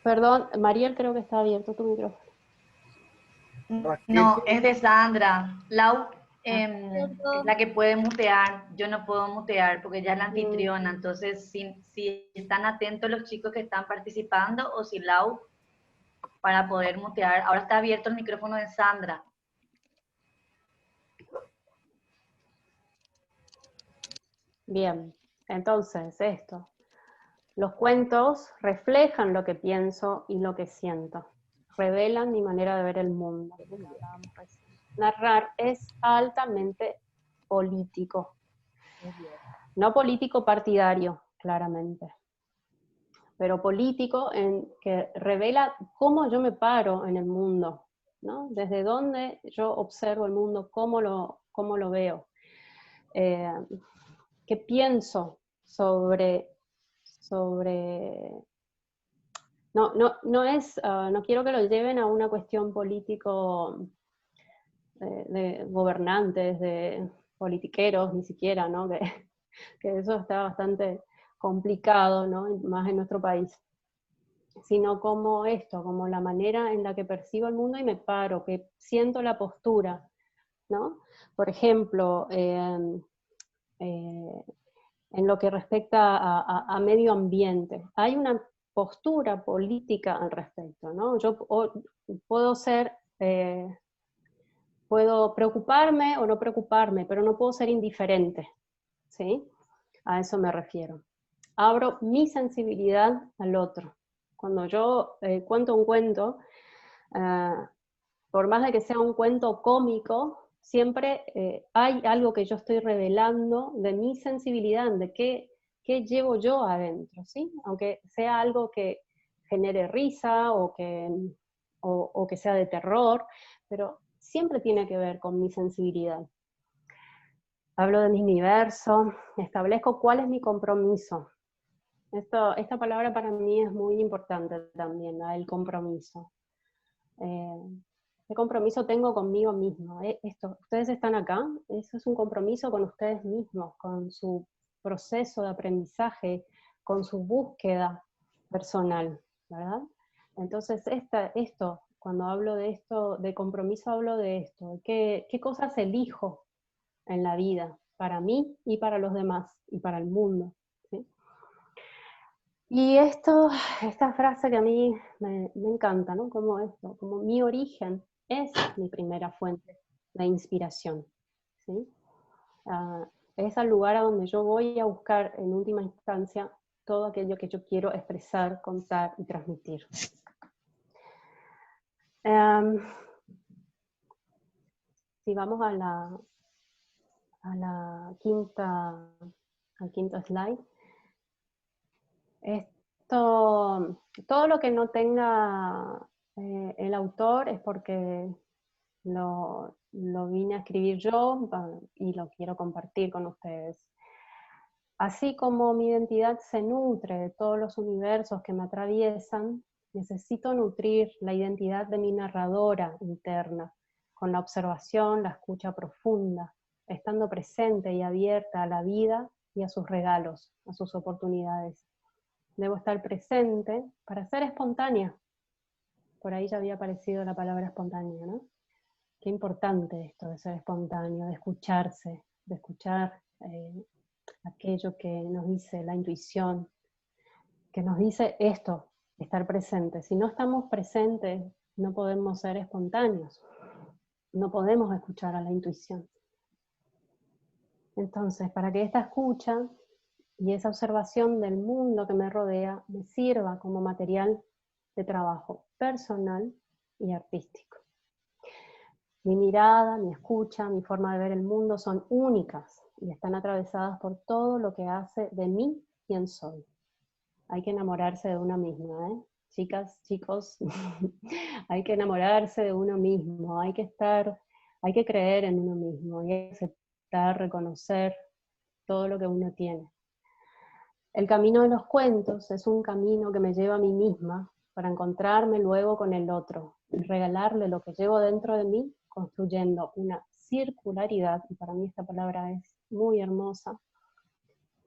Perdón, Mariel, creo que está abierto tu micrófono. No, es de Sandra. Lau es la que puede mutear. Yo no puedo mutear porque ella es la anfitriona. Entonces, si están atentos los chicos que están participando o si Lau para poder mutear. Ahora está abierto el micrófono de Sandra. Bien, entonces esto. Los cuentos reflejan lo que pienso y lo que siento. Revelan mi manera de ver el mundo. Narrar es altamente político. No político partidario, claramente. Pero político en que revela cómo yo me paro en el mundo, ¿no? Desde dónde yo observo el mundo, cómo lo veo. ¿Qué pienso sobre no quiero que lo lleven a una cuestión político de gobernantes, de politiqueros, ni siquiera, ¿no? Que eso está bastante complicado, ¿no? Más en nuestro país. Sino como esto, como la manera en la que percibo el mundo y me paro, que siento la postura, ¿no? Por ejemplo, en lo que respecta a medio ambiente. Hay una postura política al respecto, ¿no? Yo puedo preocuparme o no preocuparme, pero no puedo ser indiferente, ¿sí? A eso me refiero. Abro mi sensibilidad al otro. Cuando yo cuento un cuento, Por más de que sea un cuento cómico, siempre hay algo que yo estoy revelando de mi sensibilidad, de qué llevo yo adentro, ¿sí? Aunque sea algo que genere risa o que sea de terror, pero siempre tiene que ver con mi sensibilidad. Hablo de mi universo, establezco cuál es mi compromiso. Esta palabra para mí es muy importante también, el compromiso. ¿Qué compromiso tengo conmigo mismo? Ustedes están acá, eso es un compromiso con ustedes mismos, con su proceso de aprendizaje, con su búsqueda personal, ¿verdad? Entonces, cuando hablo de esto, de compromiso, hablo de esto, qué cosas elijo en la vida, para mí y para los demás, y para el mundo, ¿sí? Y esta frase que a mí me encanta, ¿no? Como mi origen es mi primera fuente de inspiración, ¿sí? Es el lugar a donde yo voy a buscar en última instancia todo aquello que yo quiero expresar, contar y transmitir. Si vamos al quinto slide, todo lo que no tenga el autor es porque lo vine a escribir yo y lo quiero compartir con ustedes. Así como mi identidad se nutre de todos los universos que me atraviesan, necesito nutrir la identidad de mi narradora interna, con la observación, la escucha profunda, estando presente y abierta a la vida y a sus regalos, a sus oportunidades. Debo estar presente para ser espontánea. Por ahí ya había aparecido la palabra espontánea, ¿no? Qué importante esto de ser espontáneo, de escucharse, de escuchar aquello que nos dice la intuición, que nos dice esto, estar presente. Si no estamos presentes, no podemos ser espontáneos, no podemos escuchar a la intuición. Entonces, para que esta escucha y esa observación del mundo que me rodea me sirva como material de trabajo personal y artístico. Mi mirada, mi escucha, mi forma de ver el mundo son únicas y están atravesadas por todo lo que hace de mí quien soy. Hay que enamorarse de uno mismo, ¿eh? Chicas, chicos, hay que enamorarse de uno mismo, hay que creer en uno mismo, hay que aceptar, reconocer todo lo que uno tiene. El camino de los cuentos es un camino que me lleva a mí misma para encontrarme luego con el otro, y regalarle lo que llevo dentro de mí, construyendo una circularidad, y para mí esta palabra es muy hermosa,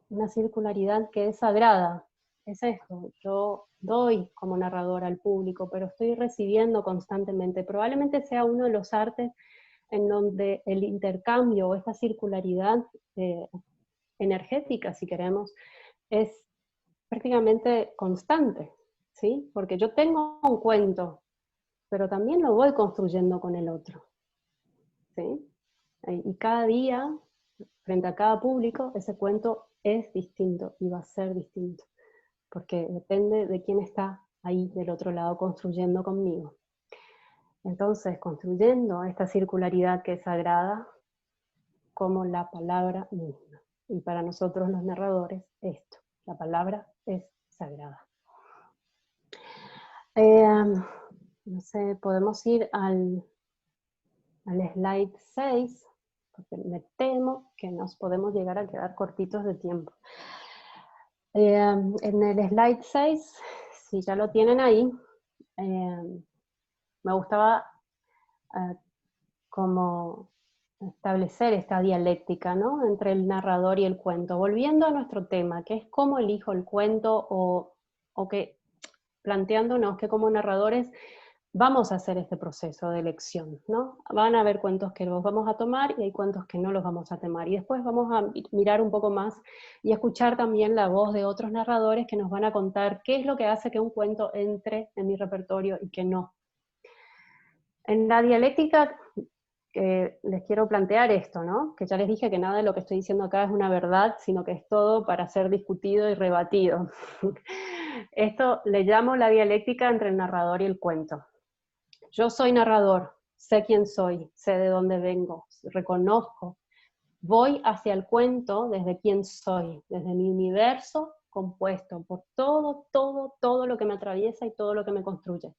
una circularidad que es sagrada. Es esto, yo doy como narradora al público, pero estoy recibiendo constantemente. Probablemente sea uno de los artes en donde el intercambio o esta circularidad energética, si queremos, es prácticamente constante, ¿sí? Porque yo tengo un cuento, pero también lo voy construyendo con el otro, ¿sí? Y cada día, frente a cada público, ese cuento es distinto y va a ser distinto, porque depende de quién está ahí del otro lado construyendo conmigo. Entonces, construyendo esta circularidad que es sagrada, como la palabra misma. Y para nosotros los narradores, esto, la palabra es sagrada. No sé, podemos ir al slide 6, porque me temo que nos podemos llegar a quedar cortitos de tiempo. En el slide 6, si ya lo tienen ahí, me gustaba como establecer esta dialéctica, ¿no? Entre el narrador y el cuento. Volviendo a nuestro tema, que es cómo elijo el cuento, o que planteándonos que como narradores vamos a hacer este proceso de elección, ¿no? Van a haber cuentos que los vamos a tomar y hay cuentos que no los vamos a tomar. Y después vamos a mirar un poco más y escuchar también la voz de otros narradores que nos van a contar qué es lo que hace que un cuento entre en mi repertorio y que no. En la dialéctica les quiero plantear esto, ¿no? Que ya les dije que nada de lo que estoy diciendo acá es una verdad, sino que es todo para ser discutido y rebatido. Esto le llamo la dialéctica entre el narrador y el cuento. Yo soy narrador, sé quién soy, sé de dónde vengo, reconozco. Voy hacia el cuento desde quién soy, desde mi universo compuesto por todo lo que me atraviesa y todo lo que me construye.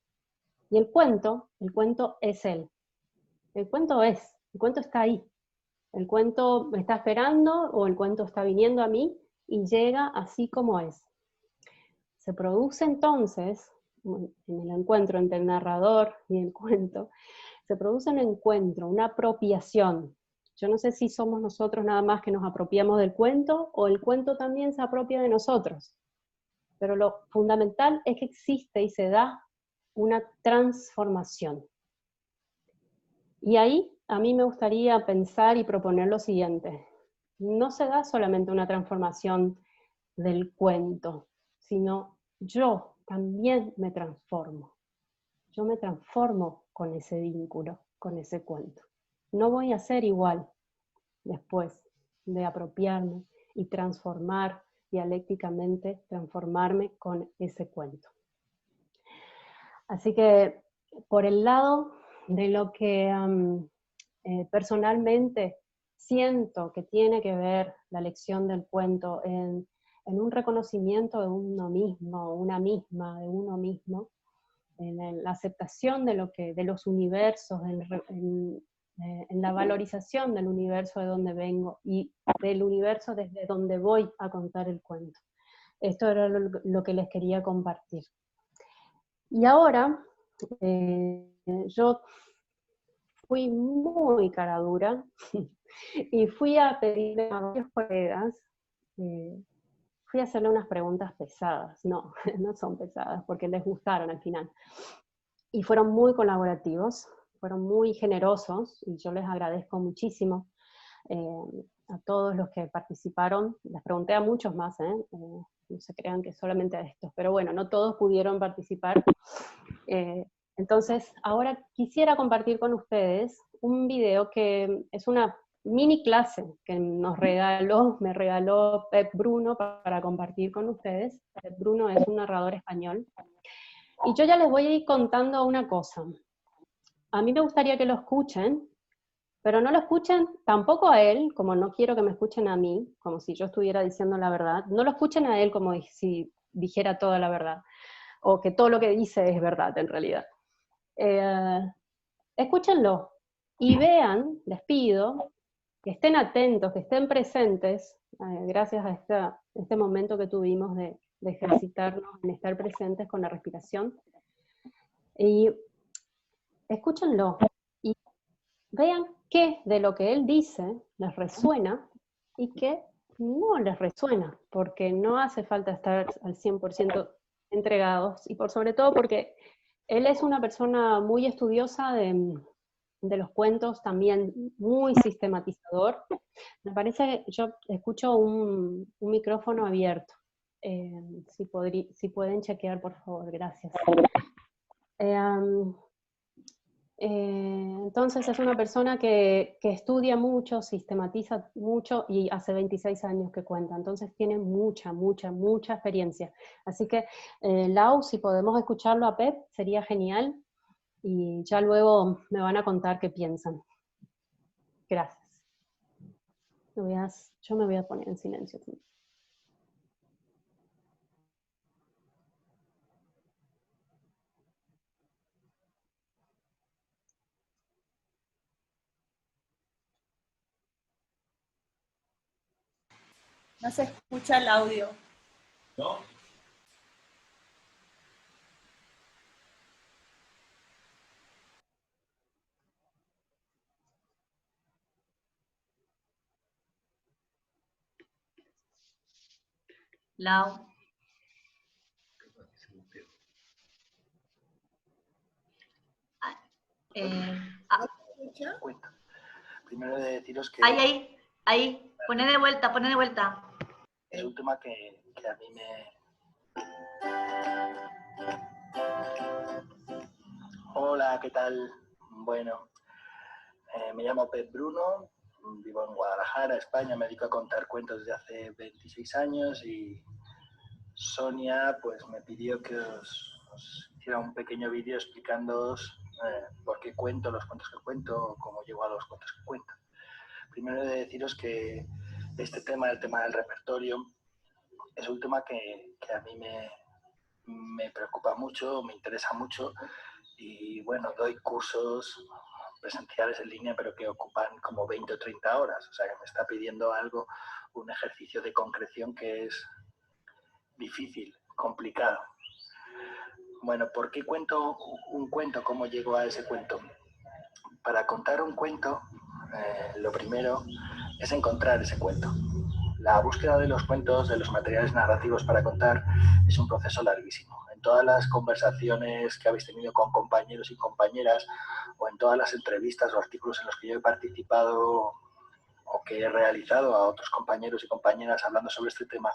Y el cuento es él. El cuento está ahí. El cuento me está esperando o el cuento está viniendo a mí y llega así como es. Se produce entonces, en el encuentro entre el narrador y el cuento, se produce un encuentro, una apropiación. Yo no sé si somos nosotros nada más que nos apropiamos del cuento o el cuento también se apropia de nosotros. Pero lo fundamental es que existe y se da una transformación. Y ahí a mí me gustaría pensar y proponer lo siguiente. No se da solamente una transformación del cuento, sino yo también me transformo. Yo me transformo con ese vínculo, con ese cuento. No voy a ser igual después de apropiarme y transformar dialécticamente, transformarme con ese cuento. Así que por el lado de lo que personalmente siento que tiene que ver la lección del cuento en un reconocimiento de uno mismo, una misma, de uno mismo, en la aceptación de los universos, en la valorización del universo de donde vengo y del universo desde donde voy a contar el cuento. Esto era lo que les quería compartir. Y ahora, yo fui muy cara dura y fui a pedirle a varios colegas, fui a hacerle unas preguntas pesadas. No, no son pesadas, porque les gustaron al final. Y fueron muy colaborativos, fueron muy generosos, y yo les agradezco muchísimo a todos los que participaron. Les pregunté a muchos más, no se crean que solamente a estos, pero bueno, no todos pudieron participar. Entonces, ahora quisiera compartir con ustedes un video que es una mini clase que me regaló Pep Bruno para compartir con ustedes. Pep Bruno es un narrador español. Y yo ya les voy a ir contando una cosa. A mí me gustaría que lo escuchen, pero no lo escuchen tampoco a él, como no quiero que me escuchen a mí, como si yo estuviera diciendo la verdad. No lo escuchen a él como si dijera toda la verdad, o que todo lo que dice es verdad en realidad. Escúchenlo y vean, les pido, que estén atentos, que estén presentes, gracias a este momento que tuvimos de ejercitarnos en estar presentes con la respiración. Y escúchenlo y vean qué de lo que él dice les resuena y qué no les resuena, porque no hace falta estar al 100% entregados, y por sobre todo porque él es una persona muy estudiosa de los cuentos, también muy sistematizador. Me parece que yo escucho un micrófono abierto. Si pueden chequear, por favor, gracias. Entonces es una persona que estudia mucho, sistematiza mucho y hace 26 años que cuenta, entonces tiene mucha experiencia. Así que, Lau, si podemos escucharlo a Pep, sería genial, y ya luego me van a contar qué piensan. Gracias. Yo me voy a poner en silencio también. No se escucha el audio. ¿No? Lau. Primero de deciros que Ahí, pone de vuelta. es un tema que a mí me... Hola, ¿qué tal? Bueno, me llamo Pep Bruno, vivo en Guadalajara, España, me dedico a contar cuentos desde hace 26 años y Sonia pues me pidió que os hiciera un pequeño vídeo explicándoos por qué cuento los cuentos que cuento o cómo llego a los cuentos que cuento. Primero he de deciros que este tema, el tema del repertorio, es un tema que a mí me preocupa mucho, me interesa mucho y bueno, doy cursos presenciales en línea pero que ocupan como 20 o 30 horas, o sea que me está pidiendo algo, un ejercicio de concreción que es difícil, complicado. Bueno, ¿por qué cuento un cuento? ¿Cómo llego a ese cuento? Para contar un cuento, lo primero es encontrar ese cuento. La búsqueda de los cuentos, de los materiales narrativos para contar, es un proceso larguísimo. En todas las conversaciones que habéis tenido con compañeros y compañeras, o en todas las entrevistas o artículos en los que yo he participado o que he realizado a otros compañeros y compañeras hablando sobre este tema,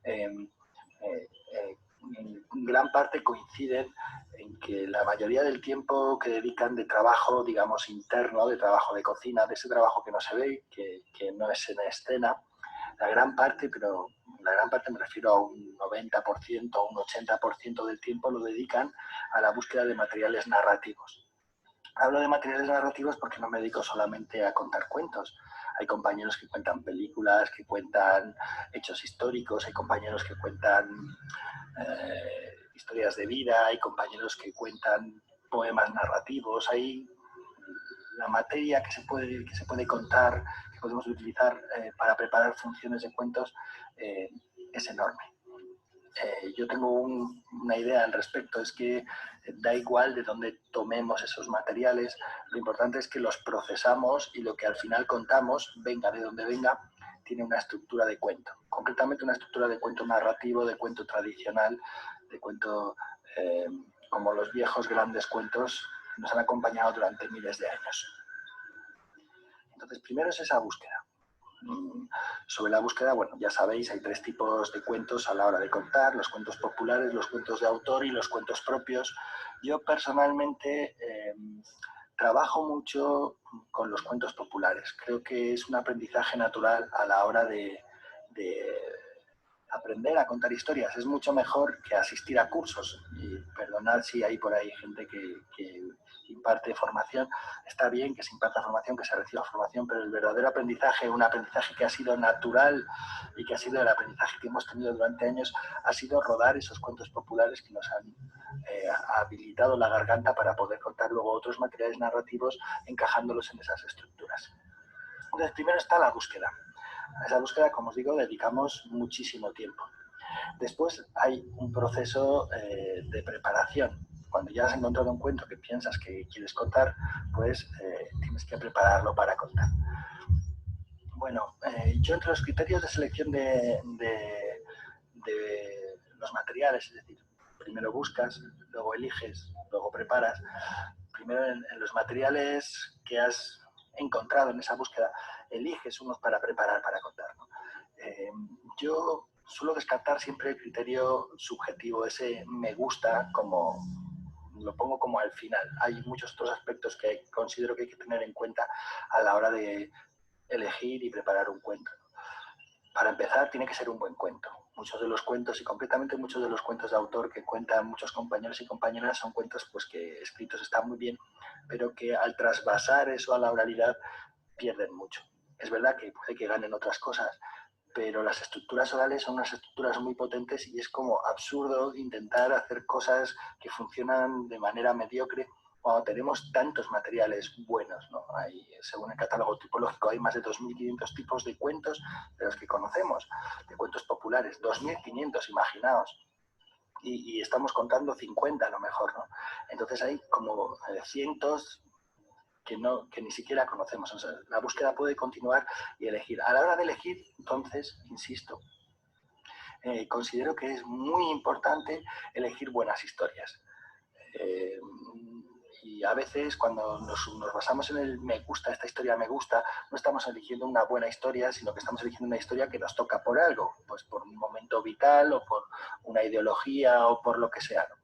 en gran parte coinciden en que la mayoría del tiempo que dedican de trabajo, digamos, interno, de trabajo de cocina, de ese trabajo que no se ve, que no es en escena, la gran parte, pero la gran parte me refiero a un 90% o un 80% del tiempo lo dedican a la búsqueda de materiales narrativos. Hablo de materiales narrativos porque no me dedico solamente a contar cuentos. Hay compañeros que cuentan películas, que cuentan hechos históricos, hay compañeros que cuentan historias de vida, hay compañeros que cuentan poemas narrativos, hay la materia que se puede contar, que podemos utilizar para preparar funciones de cuentos es enorme. Yo tengo una idea al respecto, es que da igual de dónde tomemos esos materiales, lo importante es que los procesamos y lo que al final contamos, venga de donde venga, tiene una estructura de cuento, concretamente una estructura de cuento narrativo, de cuento tradicional, de cuento como los viejos grandes cuentos que nos han acompañado durante miles de años. Entonces, primero es esa búsqueda. Sobre la búsqueda, bueno, ya sabéis, hay tres tipos de cuentos a la hora de contar, los cuentos populares, los cuentos de autor y los cuentos propios. Yo personalmente trabajo mucho con los cuentos populares. Creo que es un aprendizaje natural a la hora de aprender a contar historias. Es mucho mejor que asistir a cursos. Y perdonad si hay por ahí gente que imparte formación. Está bien que se imparta formación, que se reciba formación, pero el verdadero aprendizaje, un aprendizaje que ha sido natural y que ha sido el aprendizaje que hemos tenido durante años, ha sido rodar esos cuentos populares que nos han habilitado la garganta para poder contar luego otros materiales narrativos encajándolos en esas estructuras. Entonces, primero está la búsqueda. A esa búsqueda, como os digo, dedicamos muchísimo tiempo. Después hay un proceso de preparación. Cuando ya has encontrado un cuento que piensas que quieres contar, pues tienes que prepararlo para contar. Bueno, yo entre los criterios de selección de los materiales, es decir, primero buscas, luego eliges, luego preparas. Primero en los materiales que has encontrado en esa búsqueda, eliges unos para preparar, para contar, ¿no? Yo suelo descartar siempre el criterio subjetivo, ese me gusta, como lo pongo como al final. Hay muchos otros aspectos que considero que hay que tener en cuenta a la hora de elegir y preparar un cuento. Para empezar, tiene que ser un buen cuento. Muchos de los cuentos, y concretamente muchos de los cuentos de autor que cuentan muchos compañeros y compañeras, son cuentos pues, que escritos están muy bien, pero que al trasvasar eso a la oralidad pierden mucho. Es verdad que puede que ganen otras cosas, pero las estructuras orales son unas estructuras muy potentes y es como absurdo intentar hacer cosas que funcionan de manera mediocre cuando tenemos tantos materiales buenos, ¿no? Hay, según el catálogo tipológico, hay más de 2.500 tipos de cuentos de los que conocemos, de cuentos populares, 2.500, imaginaos. Y estamos contando 50 a lo mejor, ¿no? Entonces hay como cientos que ni siquiera conocemos. O sea, la búsqueda puede continuar y elegir. A la hora de elegir, entonces, insisto, considero que es muy importante elegir buenas historias. Y a veces cuando nos basamos en el me gusta, esta historia me gusta, no estamos eligiendo una buena historia, sino que estamos eligiendo una historia que nos toca por algo, pues por un momento vital o por una ideología o por lo que sea, ¿no?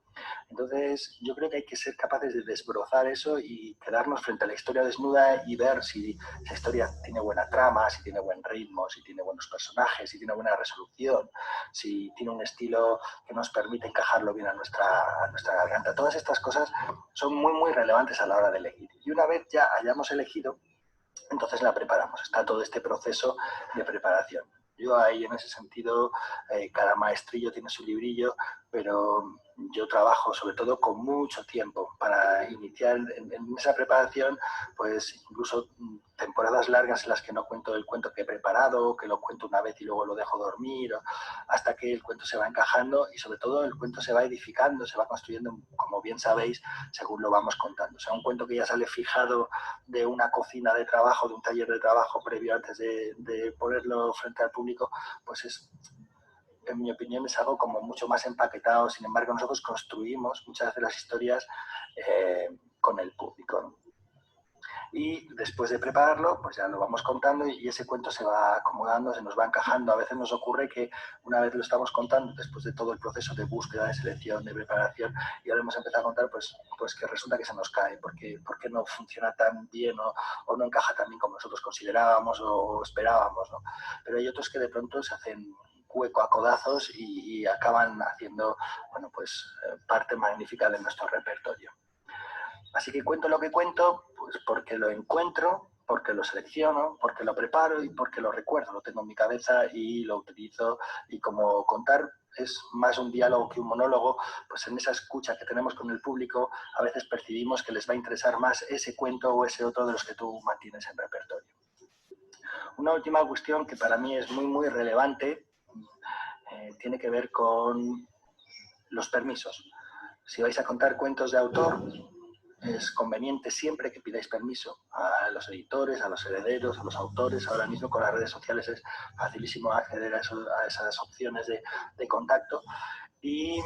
Entonces, yo creo que hay que ser capaces de desbrozar eso y quedarnos frente a la historia desnuda y ver si esa historia tiene buena trama, si tiene buen ritmo, si tiene buenos personajes, si tiene buena resolución, si tiene un estilo que nos permite encajarlo bien a nuestra garganta. Todas estas cosas son muy, muy relevantes a la hora de elegir. Y una vez ya hayamos elegido, entonces la preparamos. Está todo este proceso de preparación. Yo ahí en ese sentido, cada maestrillo tiene su librillo, pero yo trabajo sobre todo con mucho tiempo para iniciar en esa preparación, pues incluso temporadas largas en las que no cuento el cuento que he preparado, que lo cuento una vez y luego lo dejo dormir, hasta que el cuento se va encajando y sobre todo el cuento se va edificando, se va construyendo, como bien sabéis, según lo vamos contando. O sea, un cuento que ya sale fijado de una cocina de trabajo, de un taller de trabajo previo antes de ponerlo frente al público, pues es, en mi opinión, es algo como mucho más empaquetado. Sin embargo, nosotros construimos muchas de las historias con el público, ¿no? Y después de prepararlo, pues ya lo vamos contando y ese cuento se va acomodando, se nos va encajando. A veces nos ocurre que una vez lo estamos contando, después de todo el proceso de búsqueda, de selección, de preparación, y ahora hemos empezado a contar, pues que resulta que se nos cae, porque no funciona tan bien o no encaja tan bien como nosotros considerábamos o esperábamos, ¿no? Pero hay otros que de pronto se hacen hueco a codazos y acaban haciendo, bueno, pues parte magnífica de nuestro repertorio. Así que cuento lo que cuento, pues porque lo encuentro, porque lo selecciono, porque lo preparo y porque lo recuerdo, lo tengo en mi cabeza y lo utilizo. Y como contar es más un diálogo que un monólogo, pues en esa escucha que tenemos con el público a veces percibimos que les va a interesar más ese cuento o ese otro de los que tú mantienes en repertorio. Una última cuestión que para mí es muy, muy relevante tiene que ver con los permisos. Si vais a contar cuentos de autor, es conveniente siempre que pidáis permiso a los editores, a los herederos, a los autores. Ahora mismo con las redes sociales es facilísimo acceder a esas opciones de contacto. Y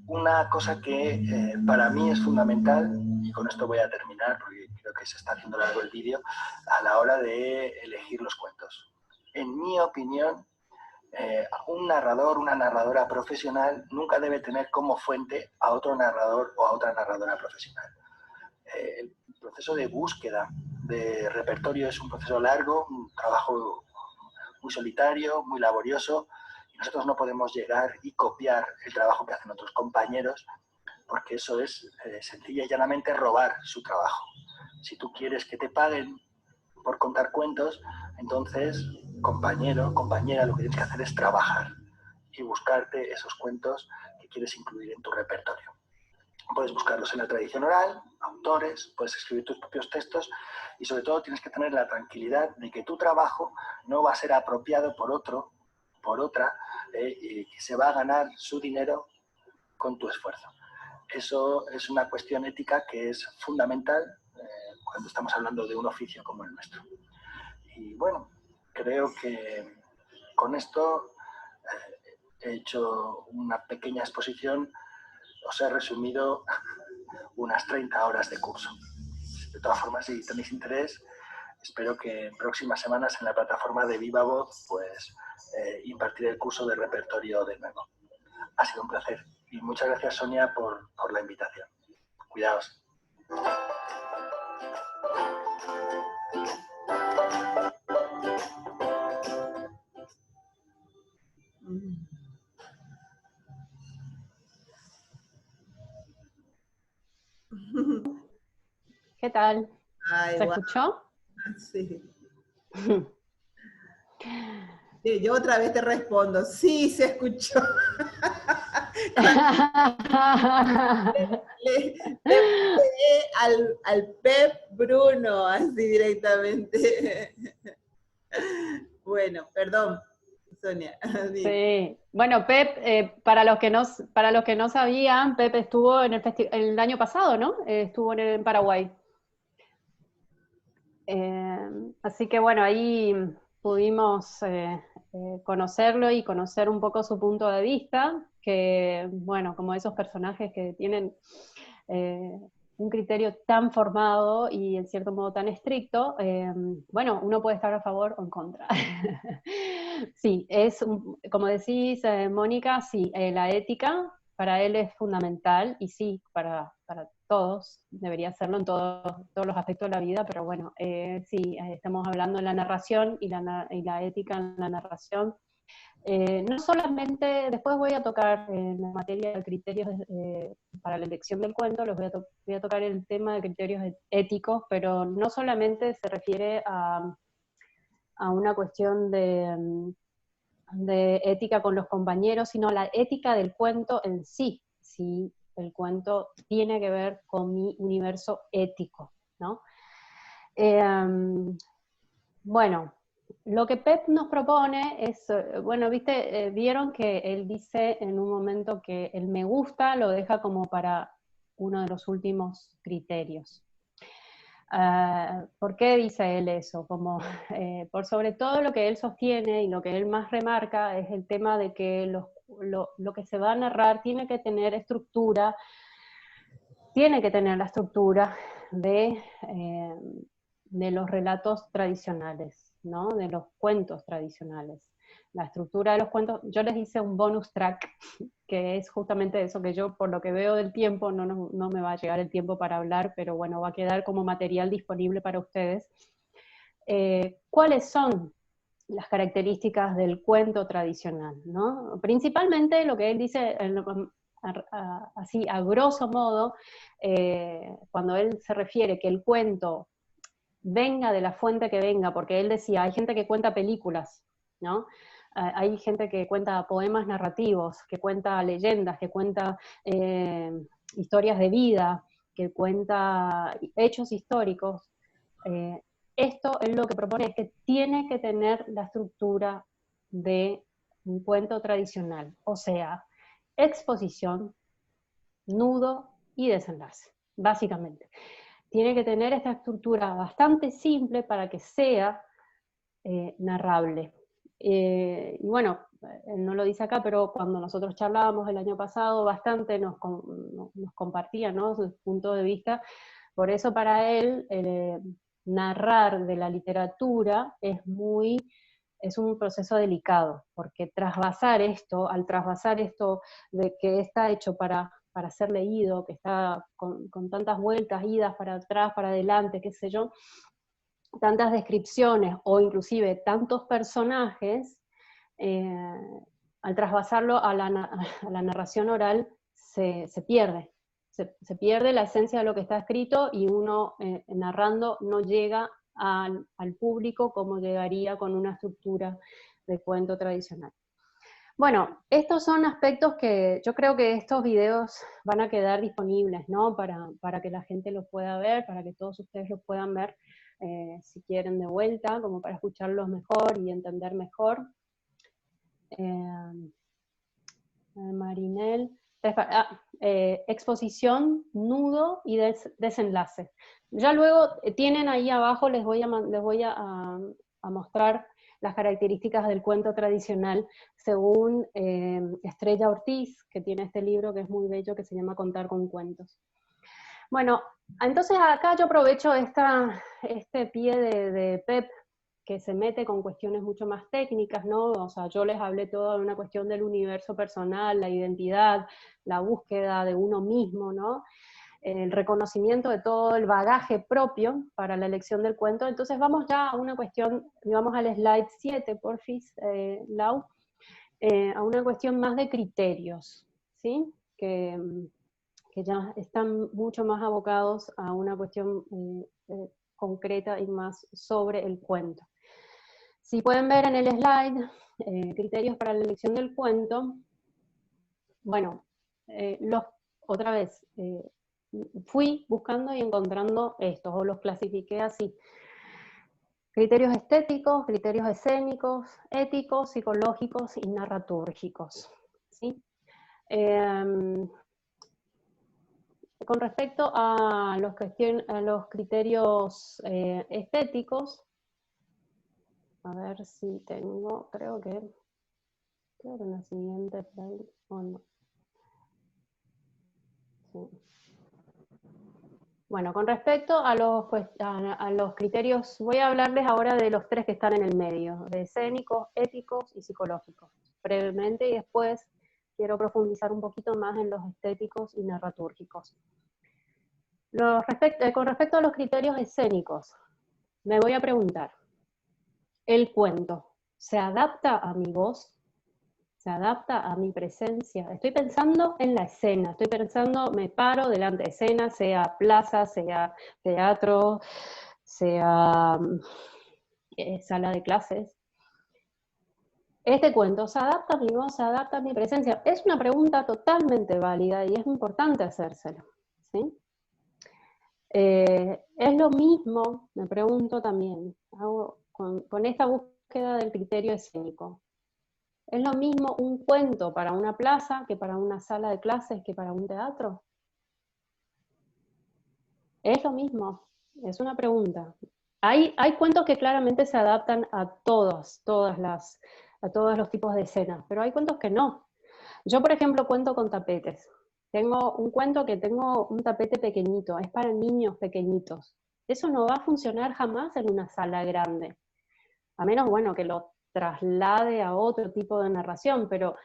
una cosa que para mí es fundamental, y con esto voy a terminar porque creo que se está haciendo largo el vídeo, a la hora de elegir los cuentos. En mi opinión, un narrador, una narradora profesional nunca debe tener como fuente a otro narrador o a otra narradora profesional. El proceso de búsqueda de repertorio es un proceso largo, un trabajo muy solitario, muy laborioso, y nosotros no podemos llegar y copiar el trabajo que hacen otros compañeros, porque eso es sencilla y llanamente robar su trabajo. Si tú quieres que te paguen por contar cuentos, entonces, compañero, compañera, lo que tienes que hacer es trabajar y buscarte esos cuentos que quieres incluir en tu repertorio. Puedes buscarlos en la tradición oral, autores, puedes escribir tus propios textos y sobre todo tienes que tener la tranquilidad de que tu trabajo no va a ser apropiado por otro, por otra, que se va a ganar su dinero con tu esfuerzo. Eso es una cuestión ética que es fundamental cuando estamos hablando de un oficio como el nuestro. Y bueno, creo que con esto he hecho una pequeña exposición, os he resumido unas 30 horas de curso. De todas formas, si tenéis interés, espero que en próximas semanas en la plataforma de Viva Voz pues impartiré el curso de repertorio de nuevo. Ha sido un placer y muchas gracias, Sonia, por la invitación. Cuidaos. ¿Qué tal? Ay, ¿Se guau. escuchó? Sí. Yo otra vez te respondo, sí, se escuchó. le pegué al Pep Bruno, así directamente. Bueno, perdón, Sonia. Sí, bueno, Pep, para los que no sabían, Pep estuvo en el año pasado, ¿no? Estuvo en Paraguay. Así que bueno, ahí pudimos conocerlo y conocer un poco su punto de vista, que bueno, como esos personajes que tienen un criterio tan formado y en cierto modo tan estricto, bueno, uno puede estar a favor o en contra. Sí, como decís, Mónica, sí, la ética para él es fundamental, y sí, para todos, debería serlo en todos los aspectos de la vida, pero bueno, sí, estamos hablando de la narración y la ética en la narración. No solamente, después voy a tocar en la materia de criterios para la elección del cuento, voy a tocar el tema de criterios éticos, pero no solamente se refiere a una cuestión de ética con los compañeros, sino la ética del cuento en sí, si el cuento tiene que ver con mi universo ético, ¿no? Bueno, lo que Pep nos propone es, bueno, vieron que él dice en un momento que el me gusta lo deja como para uno de los últimos criterios. ¿Por qué dice él eso? Por sobre todo lo que él sostiene y lo que él más remarca es el tema de que lo que se va a narrar tiene que tener estructura, tiene que tener la estructura de los relatos tradicionales, ¿no? De los cuentos tradicionales. La estructura de los cuentos, yo les hice un bonus track, que es justamente eso, que yo por lo que veo del tiempo, no me va a llegar el tiempo para hablar, pero bueno, va a quedar como material disponible para ustedes. ¿Cuáles son las características del cuento tradicional, ¿no? Principalmente lo que él dice, así a grosso modo, cuando él se refiere que el cuento venga de la fuente que venga, porque él decía, hay gente que cuenta películas, ¿no? Hay gente que cuenta poemas narrativos, que cuenta leyendas, que cuenta historias de vida, que cuenta hechos históricos. Esto es lo que propone, es que tiene que tener la estructura de un cuento tradicional, o sea, exposición, nudo y desenlace, básicamente. Tiene que tener esta estructura bastante simple para que sea narrable. Y bueno, no lo dice acá, pero cuando nosotros charlábamos el año pasado, bastante nos compartía, ¿no?, su punto de vista. Por eso para él, narrar de la literatura es un proceso delicado, porque al trasvasar esto de que está hecho para ser leído, que está con tantas vueltas, idas para atrás, para adelante, qué sé yo, tantas descripciones o inclusive tantos personajes, al trasvasarlo a la narración oral se pierde. Se pierde la esencia de lo que está escrito y uno narrando no llega al público como llegaría con una estructura de cuento tradicional. Bueno, estos son aspectos que yo creo que estos videos van a quedar disponibles, ¿no?, para que la gente los pueda ver, para que todos ustedes los puedan ver, si quieren de vuelta, como para escucharlos mejor y entender mejor. Marinel, exposición, nudo y desenlace. Ya luego tienen ahí abajo, les voy a mostrar las características del cuento tradicional según Estrella Ortiz, que tiene este libro que es muy bello, que se llama Contar con cuentos. Bueno, entonces acá yo aprovecho este pie de Pep, que se mete con cuestiones mucho más técnicas, ¿no? O sea, yo les hablé toda una cuestión del universo personal, la identidad, la búsqueda de uno mismo, ¿no?, el reconocimiento de todo el bagaje propio para la elección del cuento. Entonces vamos ya a una cuestión, vamos al slide 7, porfis, Lau, a una cuestión más de criterios, ¿sí? Que ya están mucho más abocados a una cuestión concreta y más sobre el cuento. Si pueden ver en el slide, criterios para la elección del cuento, bueno, otra vez, fui buscando y encontrando estos, o los clasifiqué así. Criterios estéticos, criterios escénicos, éticos, psicológicos y narratúrgicos, ¿sí? Con respecto a los criterios estéticos, a ver si tengo, creo que en la siguiente slide, o no. Sí. Bueno, con respecto a los criterios, voy a hablarles ahora de los tres que están en el medio, de escénicos, éticos y psicológicos, brevemente, y después quiero profundizar un poquito más en los estéticos y narratúrgicos. Con respecto a los criterios escénicos, me voy a preguntar, ¿el cuento se adapta a mi voz? ¿Se adapta a mi presencia? Estoy pensando en la escena, estoy pensando, me paro delante de escena, sea plaza, sea teatro, sea sala de clases. ¿Este cuento se adapta a mi voz, se adapta a mi presencia? Es una pregunta totalmente válida y es importante hacérsela, ¿sí? Es lo mismo, me pregunto también, con esta búsqueda del criterio escénico. ¿Es lo mismo un cuento para una plaza que para una sala de clases que para un teatro? Es lo mismo, es una pregunta. Hay cuentos que claramente se adaptan a todos los tipos de escenas, pero hay cuentos que no. Yo, por ejemplo, cuento con tapetes. Tengo un cuento que tengo un tapete pequeñito, es para niños pequeñitos. Eso no va a funcionar jamás en una sala grande. A menos, bueno, que lo traslade a otro tipo de narración, pero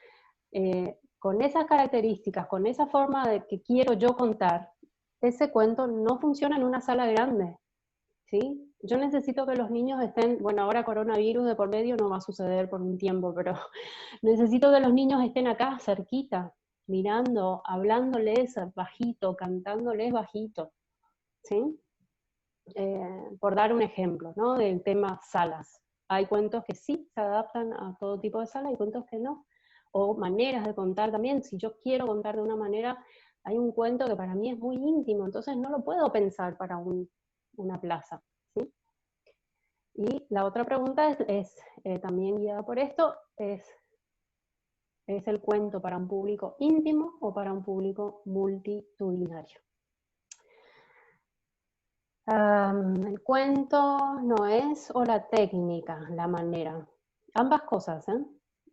con esas características, con esa forma de que quiero yo contar, ese cuento no funciona en una sala grande, ¿sí? Yo necesito que los niños estén, bueno, ahora coronavirus de por medio no va a suceder por un tiempo, pero necesito que los niños estén acá, cerquita, mirando, hablándoles bajito, cantándoles bajito, ¿sí? Por dar un ejemplo, ¿no? Del tema salas. Hay cuentos que sí se adaptan a todo tipo de sala, hay cuentos que no. O maneras de contar también. Si yo quiero contar de una manera, hay un cuento que para mí es muy íntimo, entonces no lo puedo pensar para una plaza, ¿sí? Y la otra pregunta es también guiada por esto, ¿es el cuento para un público íntimo o para un público multitudinario? El cuento no es, o la técnica, la manera. Ambas cosas, ¿eh?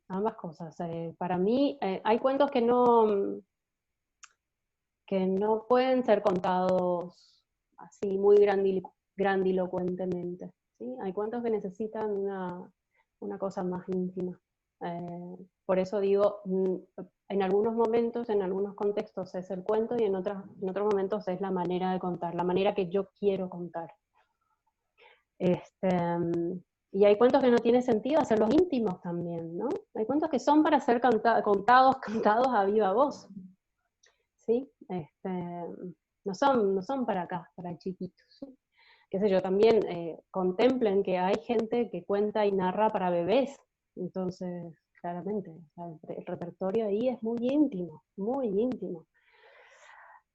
Ambas cosas. Para mí hay cuentos que no pueden ser contados así muy grandilocuentemente, ¿sí? Hay cuentos que necesitan una cosa más íntima. Por eso digo, en algunos momentos, en algunos contextos es el cuento y en otros momentos es la manera de contar, la manera que yo quiero contar. Y hay cuentos que no tiene sentido hacerlos íntimos también, ¿no? Hay cuentos que son para ser contados a viva voz, ¿sí? No son para acá, para chiquitos, ¿sí? Qué sé yo, también contemplen que hay gente que cuenta y narra para bebés, entonces, claramente, el repertorio ahí es muy íntimo, muy íntimo.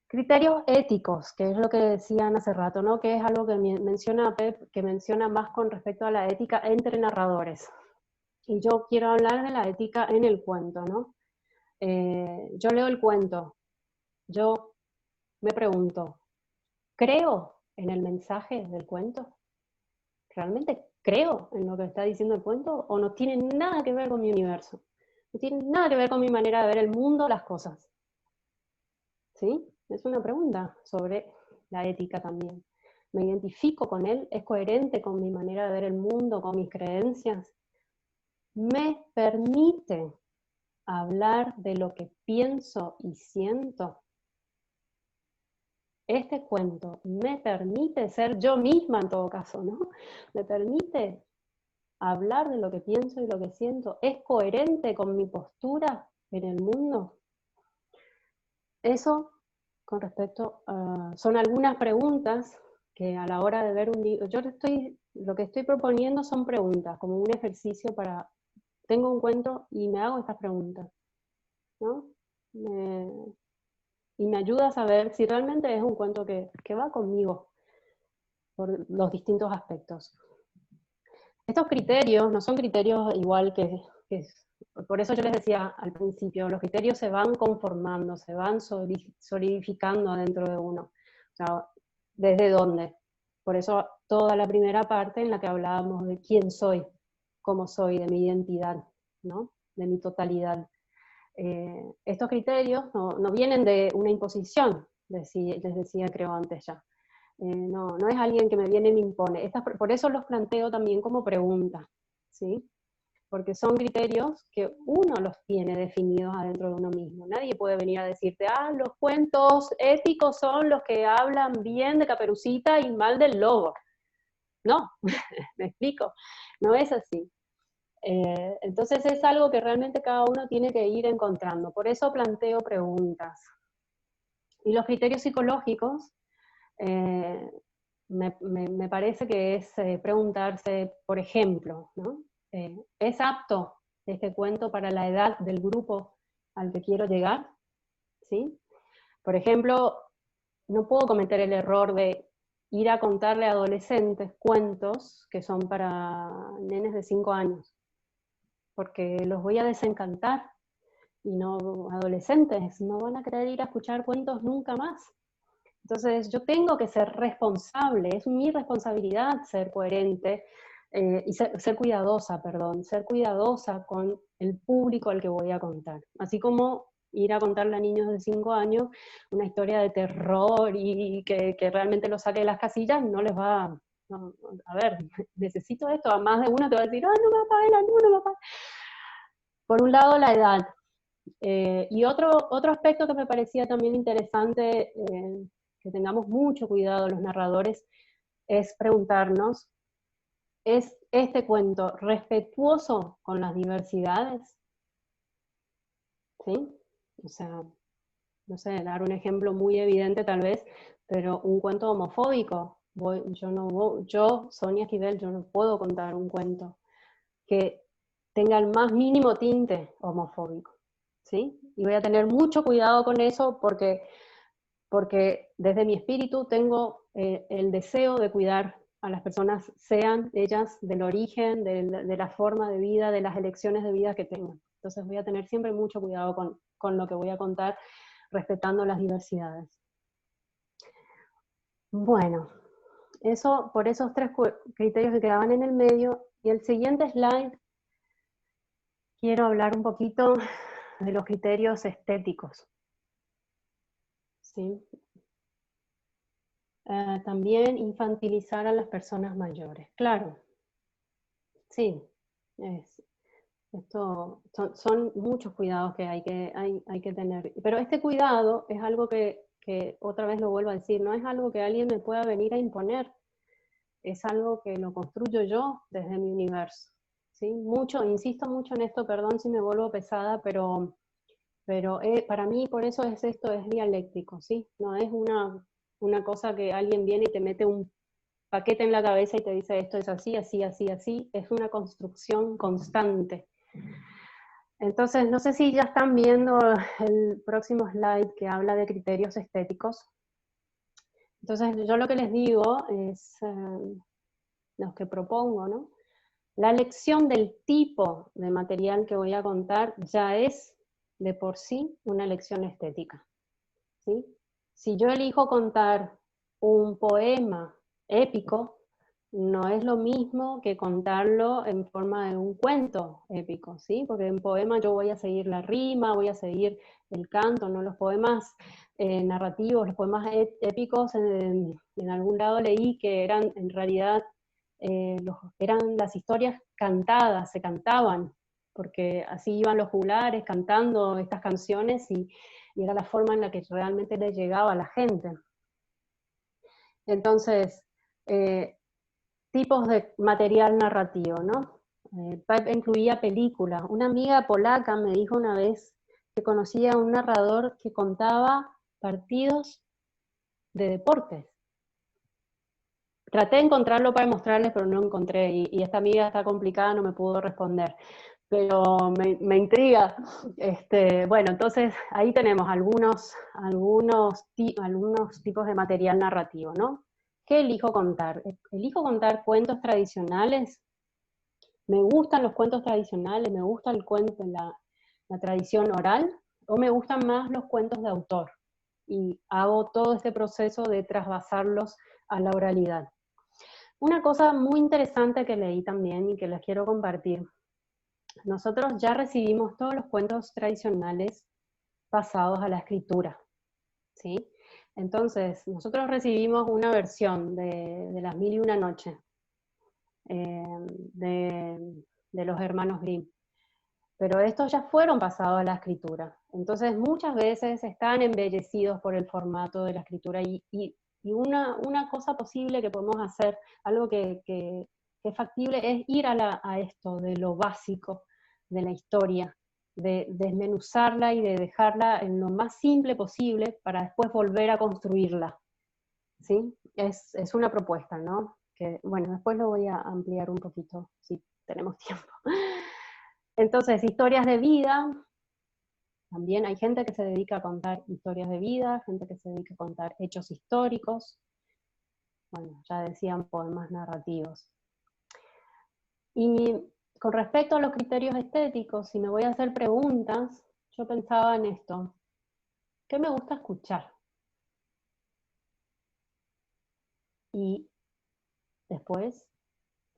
Criterios éticos, que es lo que decían hace rato, ¿no? Que es algo que menciona Pep, que menciona más con respecto a la ética entre narradores. Y yo quiero hablar de la ética en el cuento, ¿no? Yo leo el cuento, yo me pregunto, ¿creo en el mensaje del cuento? ¿Realmente creo en lo que está diciendo el cuento? ¿O no tiene nada que ver con mi universo? No tiene nada que ver con mi manera de ver el mundo, las cosas. ¿Sí? Es una pregunta sobre la ética también. ¿Me identifico con él? ¿Es coherente con mi manera de ver el mundo, con mis creencias? ¿Me permite hablar de lo que pienso y siento? Este cuento me permite ser yo misma en todo caso, ¿no? Me permite hablar de lo que pienso y lo que siento. ¿Es coherente con mi postura en el mundo? Eso con respecto a... Son algunas preguntas que a la hora de ver un libro... Lo que estoy proponiendo son preguntas, como un ejercicio para... Tengo un cuento y me hago estas preguntas, ¿no? Y me ayuda a saber si realmente es un cuento que va conmigo por los distintos aspectos. Estos criterios no son criterios igual que por eso yo les decía al principio, los criterios se van conformando, se van solidificando dentro de uno. O sea, ¿desde dónde? Por eso toda la primera parte en la que hablábamos de quién soy, cómo soy, de mi identidad, ¿no? De mi totalidad. Estos criterios no vienen de una imposición, les decía creo antes ya. No es alguien que me viene y me impone. Por eso los planteo también como pregunta, ¿sí? porque son criterios que uno los tiene definidos adentro de uno mismo. Nadie puede venir a decirte, los cuentos éticos son los que hablan bien de Caperucita y mal del lobo. No, me explico, no es así. Entonces es algo que realmente cada uno tiene que ir encontrando. Por eso planteo preguntas. Y los criterios psicológicos, me parece que es preguntarse, por ejemplo, ¿no? ¿Es apto este cuento para la edad del grupo al que quiero llegar? ¿Sí? Por ejemplo, no puedo cometer el error de ir a contarle a adolescentes cuentos que son para nenes de 5 años, porque los voy a desencantar, y no, adolescentes no van a querer ir a escuchar cuentos nunca más. Entonces yo tengo que ser responsable, es mi responsabilidad ser coherente, y ser cuidadosa, ser cuidadosa con el público al que voy a contar. Así como ir a contarle a niños de 5 años una historia de terror y que realmente lo saque de las casillas, no les va a ver, necesito esto, a más de uno te va a decir, no me apague la luz, no me apague. Por un lado, la edad. Y otro aspecto que me parecía también interesante, que tengamos mucho cuidado los narradores, es preguntarnos, ¿es este cuento respetuoso con las diversidades? ¿Sí? O sea, no sé, dar un ejemplo muy evidente tal vez, pero un cuento homofóbico. Yo, Sonia Esquivel, yo no puedo contar un cuento que tenga el más mínimo tinte homofóbico. ¿Sí? Y voy a tener mucho cuidado con eso porque desde mi espíritu tengo el deseo de cuidar a las personas, sean ellas del origen, de la forma de vida, de las elecciones de vida que tengan. Entonces voy a tener siempre mucho cuidado con lo que voy a contar, respetando las diversidades. Bueno, eso por esos 3 criterios que quedaban en el medio. Y el siguiente slide, quiero hablar un poquito de los criterios estéticos. ¿Sí? También infantilizar a las personas mayores. Claro, sí, esto son muchos cuidados que hay que tener. Pero este cuidado es algo que otra vez lo vuelvo a decir, no es algo que alguien me pueda venir a imponer, es algo que lo construyo yo desde mi universo. ¿Sí? Insisto mucho en esto, perdón si me vuelvo pesada, pero para mí por eso esto es dialéctico, ¿sí? No es una cosa que alguien viene y te mete un paquete en la cabeza y te dice esto es así, así, así, así, es una construcción constante. Entonces, no sé si ya están viendo el próximo slide que habla de criterios estéticos. Entonces, yo lo que les digo es, los que propongo, ¿no? La elección del tipo de material que voy a contar ya es de por sí una elección estética, ¿sí? Si yo elijo contar un poema épico, no es lo mismo que contarlo en forma de un cuento épico, ¿sí? Porque en poema yo voy a seguir la rima, voy a seguir el canto, ¿no? Los poemas narrativos, los poemas épicos, en algún lado leí que eran en realidad, eran las historias cantadas, se cantaban, porque así iban los juglares cantando estas canciones y era la forma en la que realmente les llegaba a la gente. Entonces, tipos de material narrativo, ¿no? Incluía películas. Una amiga polaca me dijo una vez que conocía a un narrador que contaba partidos de deportes. Traté de encontrarlo para mostrarles, pero no encontré, y esta amiga está complicada, no me pudo responder. Pero me intriga. Bueno, entonces ahí tenemos algunos tipos de material narrativo, ¿no? ¿Qué elijo contar? ¿Elijo contar cuentos tradicionales? ¿Me gustan los cuentos tradicionales? ¿Me gusta el cuento, la tradición oral? ¿O me gustan más los cuentos de autor? Y hago todo este proceso de trasvasarlos a la oralidad. Una cosa muy interesante que leí también y que les quiero compartir. Nosotros ya recibimos todos los cuentos tradicionales pasados a la escritura, ¿sí? Entonces, nosotros recibimos una versión de Las Mil y una Noche, de de los hermanos Grimm. Pero estos ya fueron pasados a la escritura. Entonces muchas veces están embellecidos por el formato de la escritura y una cosa posible que podemos hacer, algo que es factible, es ir a esto de lo básico de la historia, de desmenuzarla y de dejarla en lo más simple posible para después volver a construirla. ¿Sí? Es una propuesta, ¿no? Que, bueno, después lo voy a ampliar un poquito, si tenemos tiempo. Entonces, historias de vida, también hay gente que se dedica a contar historias de vida, gente que se dedica a contar hechos históricos, bueno, ya decían poemas narrativos. Y con respecto a los criterios estéticos, si me voy a hacer preguntas, yo pensaba en esto, ¿qué me gusta escuchar? Y después,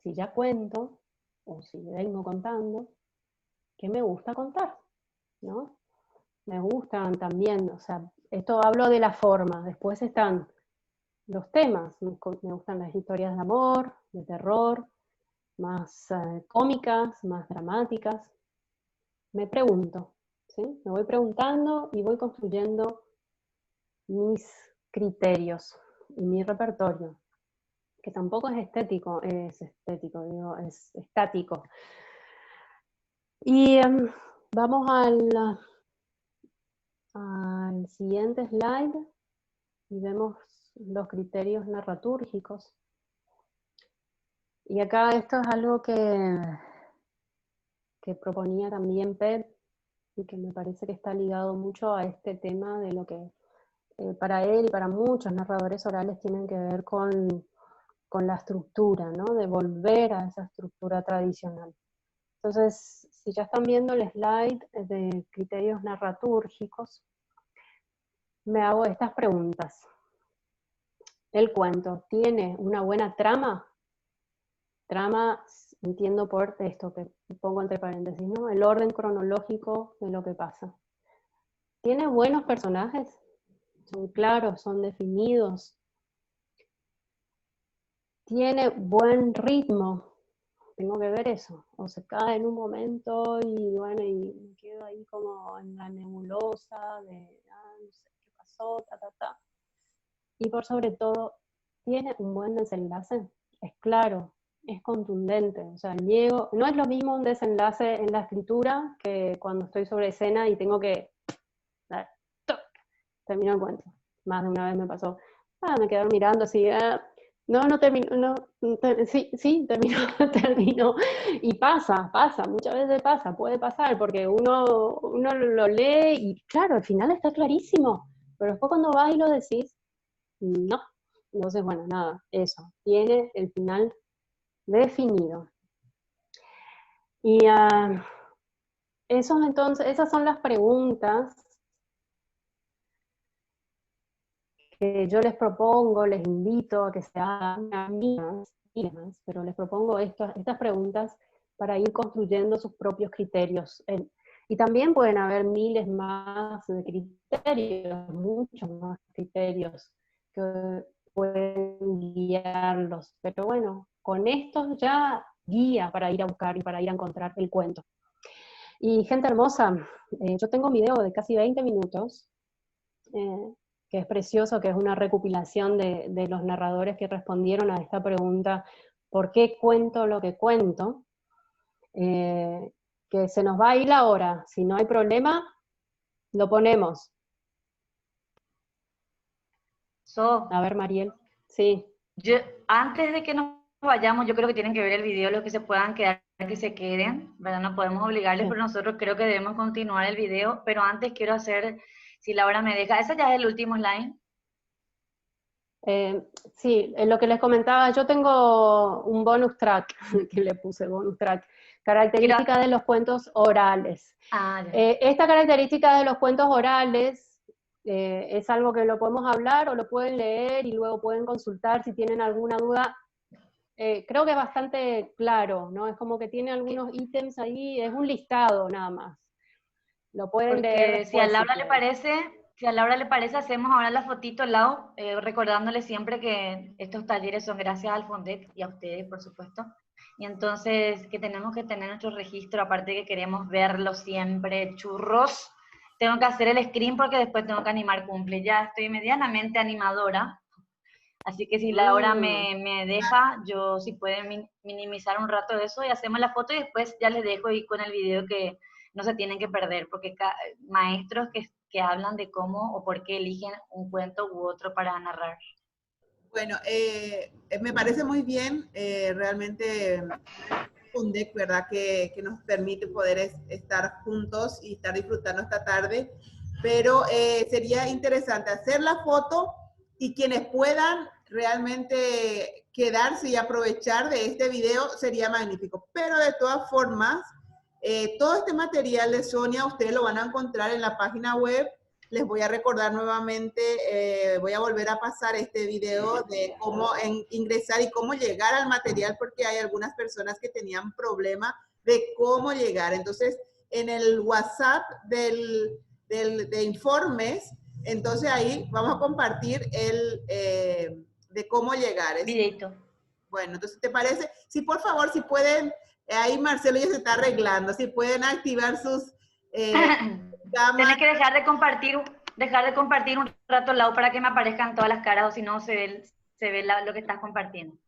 si ya cuento, o si vengo contando, ¿qué me gusta contar? ¿No? Me gustan también, o sea, esto hablo de la forma, después están los temas, me gustan las historias de amor, de terror, más cómicas, más dramáticas. Me pregunto, ¿sí? Me voy preguntando y voy construyendo mis criterios y mi repertorio, que tampoco es estético, digo, es estático. Y vamos al siguiente slide y vemos los criterios narratúrgicos. Y acá esto es algo que proponía también Pep y que me parece que está ligado mucho a este tema de lo que para él y para muchos narradores orales tienen que ver con la estructura, ¿no? De volver a esa estructura tradicional. Entonces, si ya están viendo el slide de criterios narratúrgicos, me hago estas preguntas. ¿El cuento tiene una buena trama? Trama, entiendo por esto que pongo entre paréntesis, ¿no? El orden cronológico de lo que pasa. ¿Tiene buenos personajes? ¿Son claros? ¿Son definidos? ¿Tiene buen ritmo? Tengo que ver eso. O se cae en un momento y bueno, y me quedo ahí como en la nebulosa de, no sé qué pasó, Y por sobre todo, ¿tiene un buen desenlace? Es claro, es contundente. O sea, no es lo mismo un desenlace en la escritura que cuando estoy sobre escena y tengo que terminar el cuento. Más de una vez me pasó. Me quedaron mirando así, no terminó, no, sí, terminó, terminó. Y pasa, muchas veces pasa, puede pasar, porque uno lo lee y claro, al final está clarísimo, pero después cuando vas y lo decís, no. Entonces, bueno, nada, eso, tiene el final definido. Y esas son las preguntas que yo les propongo, les invito a que se hagan mías, pero les propongo estas preguntas para ir construyendo sus propios criterios. Y también pueden haber miles más de criterios, muchos más criterios que pueden guiarlos. Pero bueno, con estos ya guía para ir a buscar y para ir a encontrar el cuento. Y gente hermosa, yo tengo un video de casi 20 minutos, que es precioso, que es una recopilación de los narradores que respondieron a esta pregunta, ¿por qué cuento lo que cuento? Que se nos va a ir la hora, si no hay problema, lo ponemos. A ver, Mariel, sí. Antes de que nos vayamos, yo creo que tienen que ver el video, los que se puedan quedar, que se queden, ¿verdad? No podemos obligarles, pero nosotros creo que debemos continuar el video, pero antes quiero hacer, si Laura me deja, ese ya es el último slide. Sí, lo que les comentaba, yo tengo un bonus track, que le puse bonus track, característica de los cuentos orales. Esta característica de los cuentos orales es algo que lo podemos hablar o lo pueden leer y luego pueden consultar si tienen alguna duda. Creo que es bastante claro, ¿no? Es como que tiene algunos ítems ahí, es un listado nada más. Lo pueden leer después, si a Laura le parece, hacemos ahora la fotito al lado, recordándole siempre que estos talleres son gracias al Fondet y a ustedes, por supuesto. Y entonces que tenemos que tener nuestro registro, aparte que queremos verlo siempre, churros. Tengo que hacer el screen porque después tengo que animar cumple. Ya estoy medianamente animadora. Así que si Laura me deja, yo si pueden minimizar un rato eso y hacemos la foto y después ya les dejo ahí con el video que no se tienen que perder, porque maestros que hablan de cómo o por qué eligen un cuento u otro para narrar. Bueno, me parece muy bien, realmente un deck, ¿verdad? Que nos permite poder estar juntos y estar disfrutando esta tarde, pero sería interesante hacer la foto y quienes puedan realmente quedarse y aprovechar de este video sería magnífico. Pero de todas formas, todo este material de Sonia ustedes lo van a encontrar en la página web. Les voy a recordar nuevamente, voy a volver a pasar este video de cómo ingresar y cómo llegar al material, porque hay algunas personas que tenían problema de cómo llegar. Entonces, en el WhatsApp de informes, entonces ahí vamos a compartir el de cómo llegar. Videito. Bueno, entonces, ¿te parece? Sí, por favor, si pueden, ahí Marcelo ya se está arreglando, si pueden activar sus... Tienes que dejar de compartir un rato Lau para que me aparezcan todas las caras o si no se ve lo que estás compartiendo.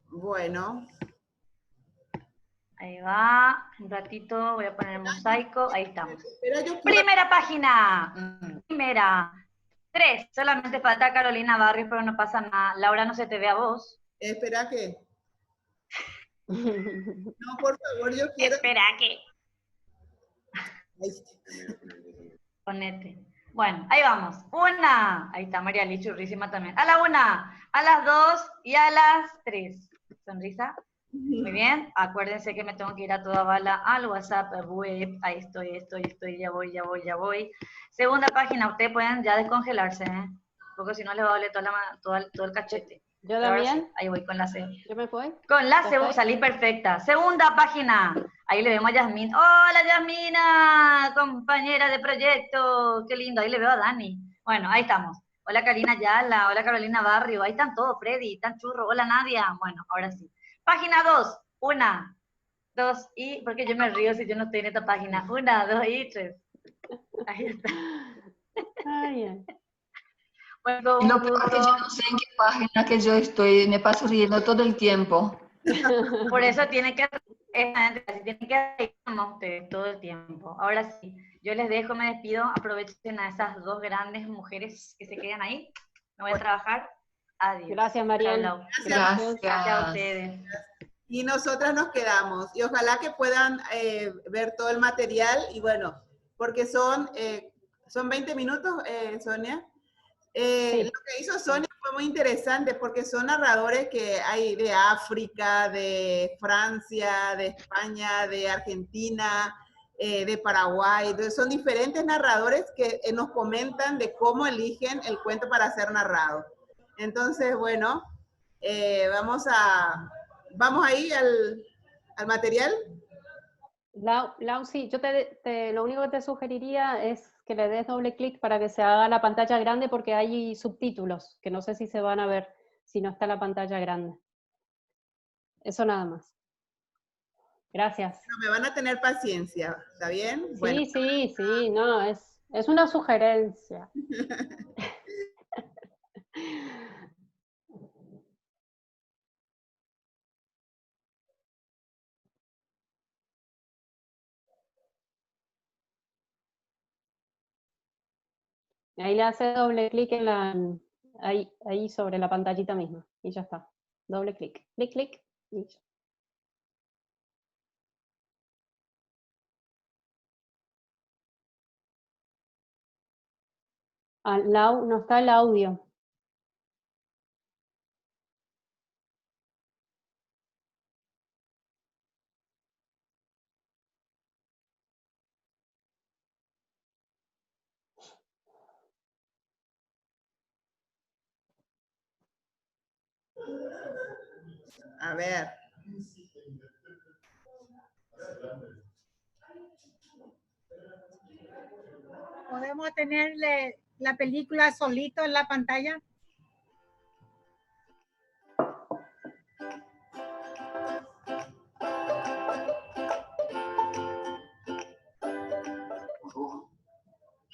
Bueno. Ahí va, un ratito voy a poner el mosaico, ahí estamos. Primera página, primera. 3, solamente falta Carolina Barrios, pero no pasa nada. Laura, no se te ve a vos. Espera que... No, por favor, yo quiero... Espera que... Ponete. Bueno, ahí vamos. 1. Ahí está María Lee, churrísima también. A la 1, a las 2 y a las 3. Sonrisa. Muy bien. Acuérdense que me tengo que ir a toda bala al WhatsApp, web. Ahí estoy, ya voy. Segunda página, ustedes pueden ya descongelarse, ¿eh? Porque si no les va a doler todo el cachete. Yo también. Sí, ahí voy con la C. Yo me voy. Con la C salí perfecta. Segunda página. Ahí le vemos a Yasmín. ¡Hola, Yasmina! Compañera de proyecto. Qué lindo. Ahí le veo a Dani. Bueno, ahí estamos. Hola, Karina Yala. Hola, Carolina Barrio. Ahí están todos. Freddy, están churro. Hola, Nadia. Bueno, ahora sí. Página 2. 1, 2 y... Porque yo me río si yo no estoy en esta página. 1, 2 y 3. Ahí está. Ay. Bueno, y lo peor que yo no sé en qué página que yo estoy, me paso riendo todo el tiempo. Por eso tiene que reírnos ustedes todo el tiempo. Ahora sí, yo les dejo, me despido, aprovechen a esas dos grandes mujeres que se quedan ahí. Me voy a trabajar. Adiós. Gracias, Mariel. Gracias. Gracias a ustedes. Y nosotras nos quedamos. Y ojalá que puedan ver todo el material. Y bueno, porque son 20 minutos, Sonia. Sí. Lo que hizo Sonia fue muy interesante porque son narradores que hay de África, de Francia, de España, de Argentina, de Paraguay. Entonces son diferentes narradores que nos comentan de cómo eligen el cuento para ser narrado. Entonces, bueno, vamos ahí al material. Lau, sí, yo lo único que te sugeriría es que le des doble clic para que se haga la pantalla grande porque hay subtítulos, que no sé si se van a ver si no está la pantalla grande. Eso nada más. Gracias. No, me van a tener paciencia, ¿está bien? Sí, Bueno. sí, no, es una sugerencia. Ahí le hace doble clic ahí sobre la pantallita misma y ya está. Doble clic, clic, y ya. No está el audio. A ver. ¿Podemos tenerle la película solito en la pantalla?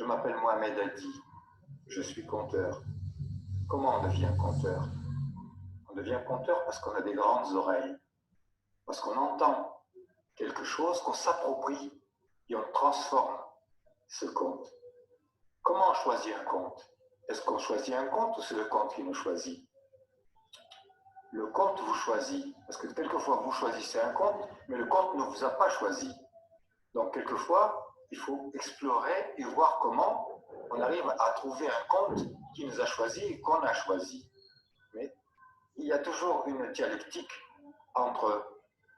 Je m'appelle Mohamed Hadi, je suis conteur. Comment on devient conteur? On devient conteur parce qu'on a des grandes oreilles, parce qu'on entend quelque chose, qu'on s'approprie et on transforme ce conte. Comment on choisit un conte? Est-ce qu'on choisit un conte ou c'est le conte qui nous choisit? Le conte vous choisit, parce que quelquefois vous choisissez un conte, mais le conte ne vous a pas choisi. Donc quelquefois, il faut explorer et voir comment on arrive à trouver un conte qui nous a choisi et qu'on a choisi. Mais il y a toujours une dialectique entre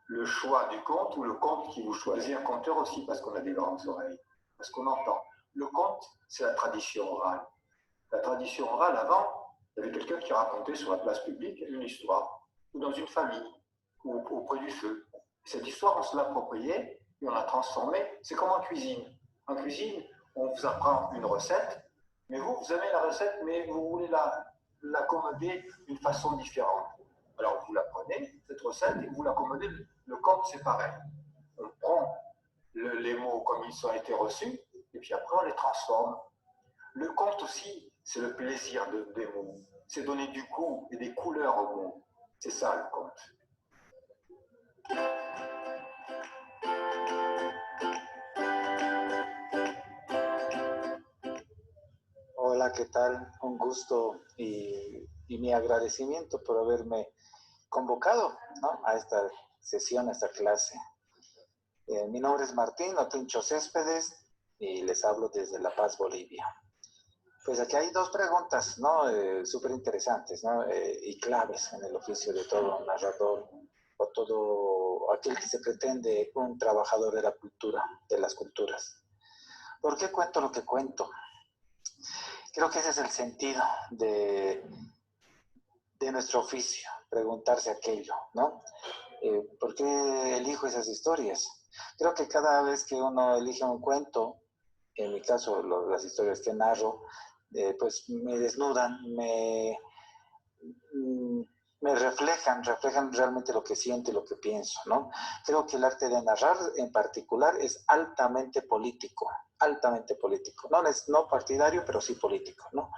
le choix du conte ou le conte qui vous choisit, un conteur aussi, parce qu'on a des grandes oreilles, parce qu'on entend. Le conte, c'est la tradition orale. La tradition orale, avant, il y avait quelqu'un qui racontait sur la place publique une histoire, ou dans une famille, ou auprès du feu. Cette histoire, on se l'appropriait et on l'a transformée. C'est comme en cuisine. En cuisine, on vous apprend une recette, mais vous aimez la recette, mais vous voulez l'accommoder d'une façon différente. Alors vous la prenez, cette recette, et vous l'accommodez. Le conte, c'est pareil. On prend les mots comme ils ont été reçus, et puis après, on les transforme. Le conte aussi, c'est le plaisir des mots. C'est donner du goût et des couleurs aux mots. C'est ça, le conte. Hola, ¿qué tal? Un gusto y mi agradecimiento por haberme convocado, ¿no?, a esta sesión, a esta clase. Mi nombre es Martín Otincho Céspedes y les hablo desde La Paz, Bolivia. Pues aquí hay dos preguntas, ¿no?, súper interesantes, ¿no?, y claves en el oficio de todo narrador o todo aquel que se pretende un trabajador de la cultura, de las culturas. ¿Por qué cuento lo que cuento? Creo que ese es el sentido de nuestro oficio, preguntarse aquello, ¿no? ¿Por qué elijo esas historias? Creo que cada vez que uno elige un cuento, en mi caso las historias que narro, pues me desnudan, me reflejan realmente lo que siento y lo que pienso, ¿no? Creo que el arte de narrar en particular es altamente político, no partidario, pero sí político, ¿no?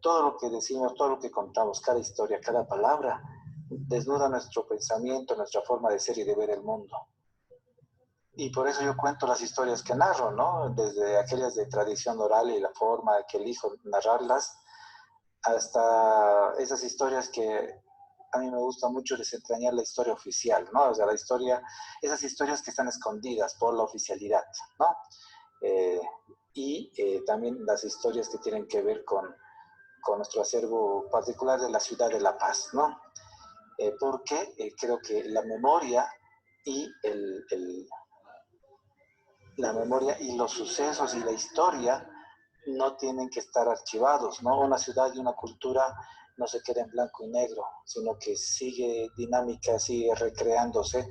Todo lo que decimos, todo lo que contamos, cada historia, cada palabra, desnuda nuestro pensamiento, nuestra forma de ser y de ver el mundo. Y por eso yo cuento las historias que narro, ¿no? Desde aquellas de tradición oral y la forma que elijo narrarlas, hasta esas historias que a mí me gusta mucho desentrañar la historia oficial, ¿no? O sea, esas historias que están escondidas por la oficialidad, ¿no? También las historias que tienen que ver con nuestro acervo particular de la ciudad de La Paz, ¿no? Porque creo que la memoria y los sucesos y la historia no tienen que estar archivados, ¿no? Una ciudad y una cultura no se queda en blanco y negro, sino que sigue dinámica, sigue recreándose,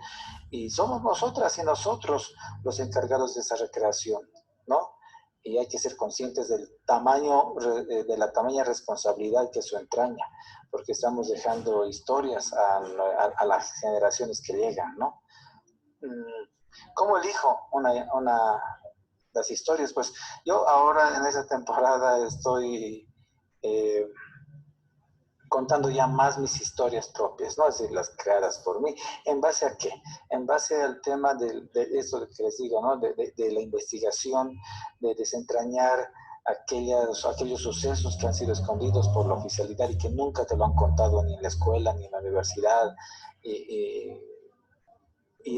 y somos nosotras y nosotros los encargados de esa recreación, ¿no? Y hay que ser conscientes del tamaño, de la tamaña responsabilidad que eso entraña, porque estamos dejando historias a las generaciones que llegan, ¿no? ¿Cómo elijo las historias? Pues yo ahora en esa temporada estoy contando ya más mis historias propias, ¿no? Es decir, las creadas por mí. ¿En base a qué? En base al tema de eso que les digo, ¿no? De la investigación, de desentrañar aquellos sucesos que han sido escondidos por la oficialidad y que nunca te lo han contado ni en la escuela ni en la universidad. Y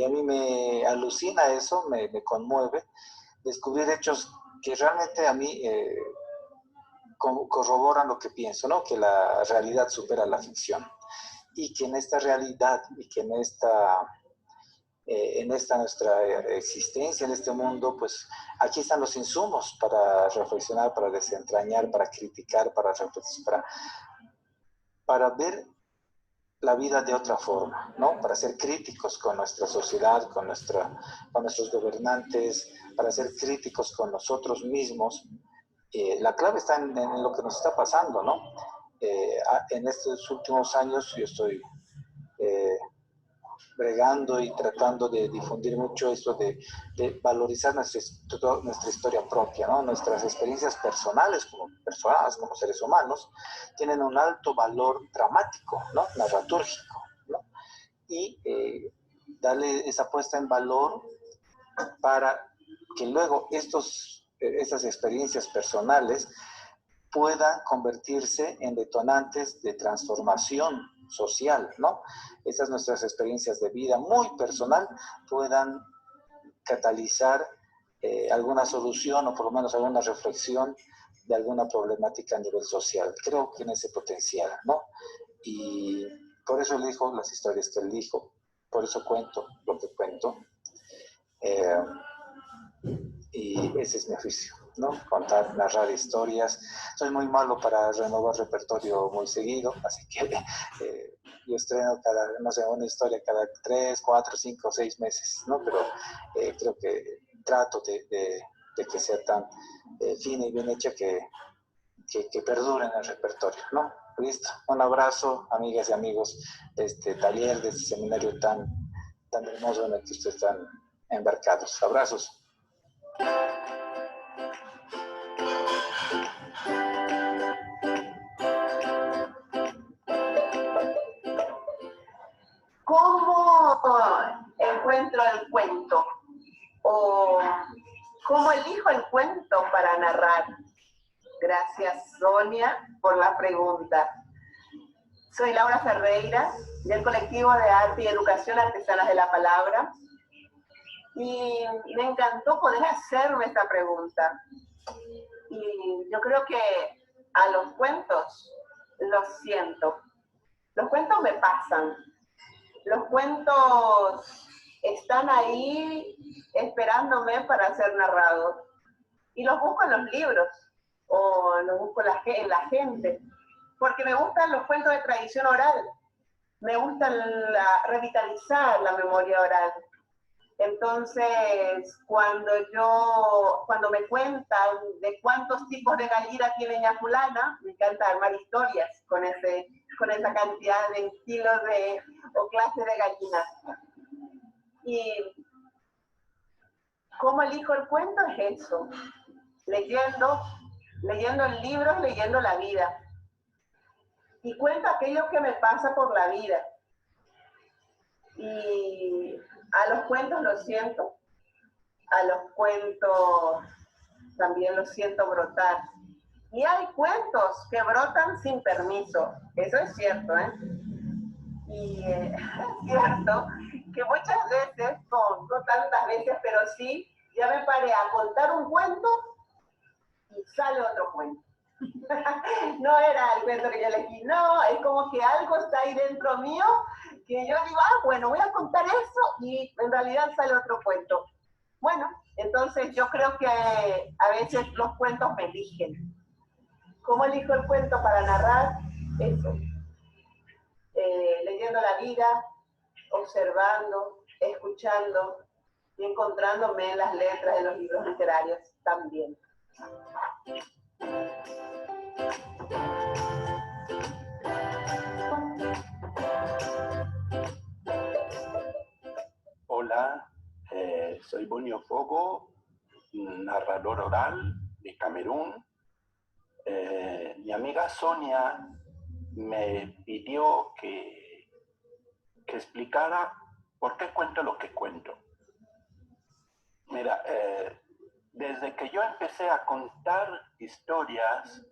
a mí me alucina eso, me conmueve, descubrir hechos que realmente a mí corroboran lo que pienso, ¿no? Que la realidad supera la ficción. Y que en esta realidad y que en esta nuestra existencia, en este mundo, pues aquí están los insumos para reflexionar, para desentrañar, para criticar, para ver la vida de otra forma, ¿no? Para ser críticos con nuestra sociedad, con nuestros gobernantes, para ser críticos con nosotros mismos. La clave está en lo que nos está pasando, ¿no? En estos últimos años yo estoy bregando y tratando de difundir mucho esto de valorizar nuestra historia propia, ¿no? Nuestras experiencias personales como personas, como seres humanos, tienen un alto valor dramático, ¿no? Narratúrgico, ¿no? Y darle esa puesta en valor para que luego esas experiencias personales puedan convertirse en detonantes de transformación social, ¿no? Esas nuestras experiencias de vida muy personal puedan catalizar alguna solución o por lo menos alguna reflexión de alguna problemática a nivel social. Creo que tiene ese potencial, ¿no? Y por eso elijo las historias que elijo, por eso cuento lo que cuento. Y ese es mi oficio, ¿no? Contar, narrar historias. Soy muy malo para renovar repertorio muy seguido, así que yo estreno una historia cada 3, 4, 5, 6 meses, ¿no? Pero creo que trato de que sea tan fina y bien hecha que perdure en el repertorio, ¿no? Listo. Un abrazo, amigas y amigos, de este taller, de este seminario tan hermoso en el que ustedes están embarcados. Abrazos. ¿Cómo encuentro el cuento? ¿O cómo elijo el cuento para narrar? Gracias, Sonia, por la pregunta. Soy Laura Ferreira, del colectivo de arte y educación Artesanas de la Palabra. Y me encantó poder hacerme esta pregunta. Y yo creo que a los cuentos los siento. Los cuentos me pasan. Los cuentos están ahí esperándome para ser narrados. Y los busco en los libros o los busco en la gente. Porque me gustan los cuentos de tradición oral. Me gusta revitalizar la memoria oral. Entonces, cuando me cuentan de cuántos tipos de gallina tiene ña fulana, me encanta armar historias con esa cantidad de estilos o clases de gallinas. Y ¿cómo elijo el cuento? Es eso, leyendo en libros, leyendo la vida. Y cuento aquello que me pasa por la vida. Y a los cuentos los siento, a los cuentos también los siento brotar. Y hay cuentos que brotan sin permiso, eso es cierto, ¿eh? Y es cierto que muchas veces, no tantas veces, pero sí, ya me paré a contar un cuento y sale otro cuento. No era el cuento que yo elegí, no, es como que algo está ahí dentro mío, que yo digo, bueno, voy a contar eso, y en realidad sale otro cuento. Bueno, entonces yo creo que a veces los cuentos me eligen. ¿Cómo elijo el cuento para narrar? Eso. Leyendo la vida, observando, escuchando y encontrándome en las letras de los libros literarios también. Hola, soy Bonio Fogo, narrador oral de Camerún. Mi amiga Sonia me pidió que explicara por qué cuento lo que cuento. Mira, desde que yo empecé a contar historias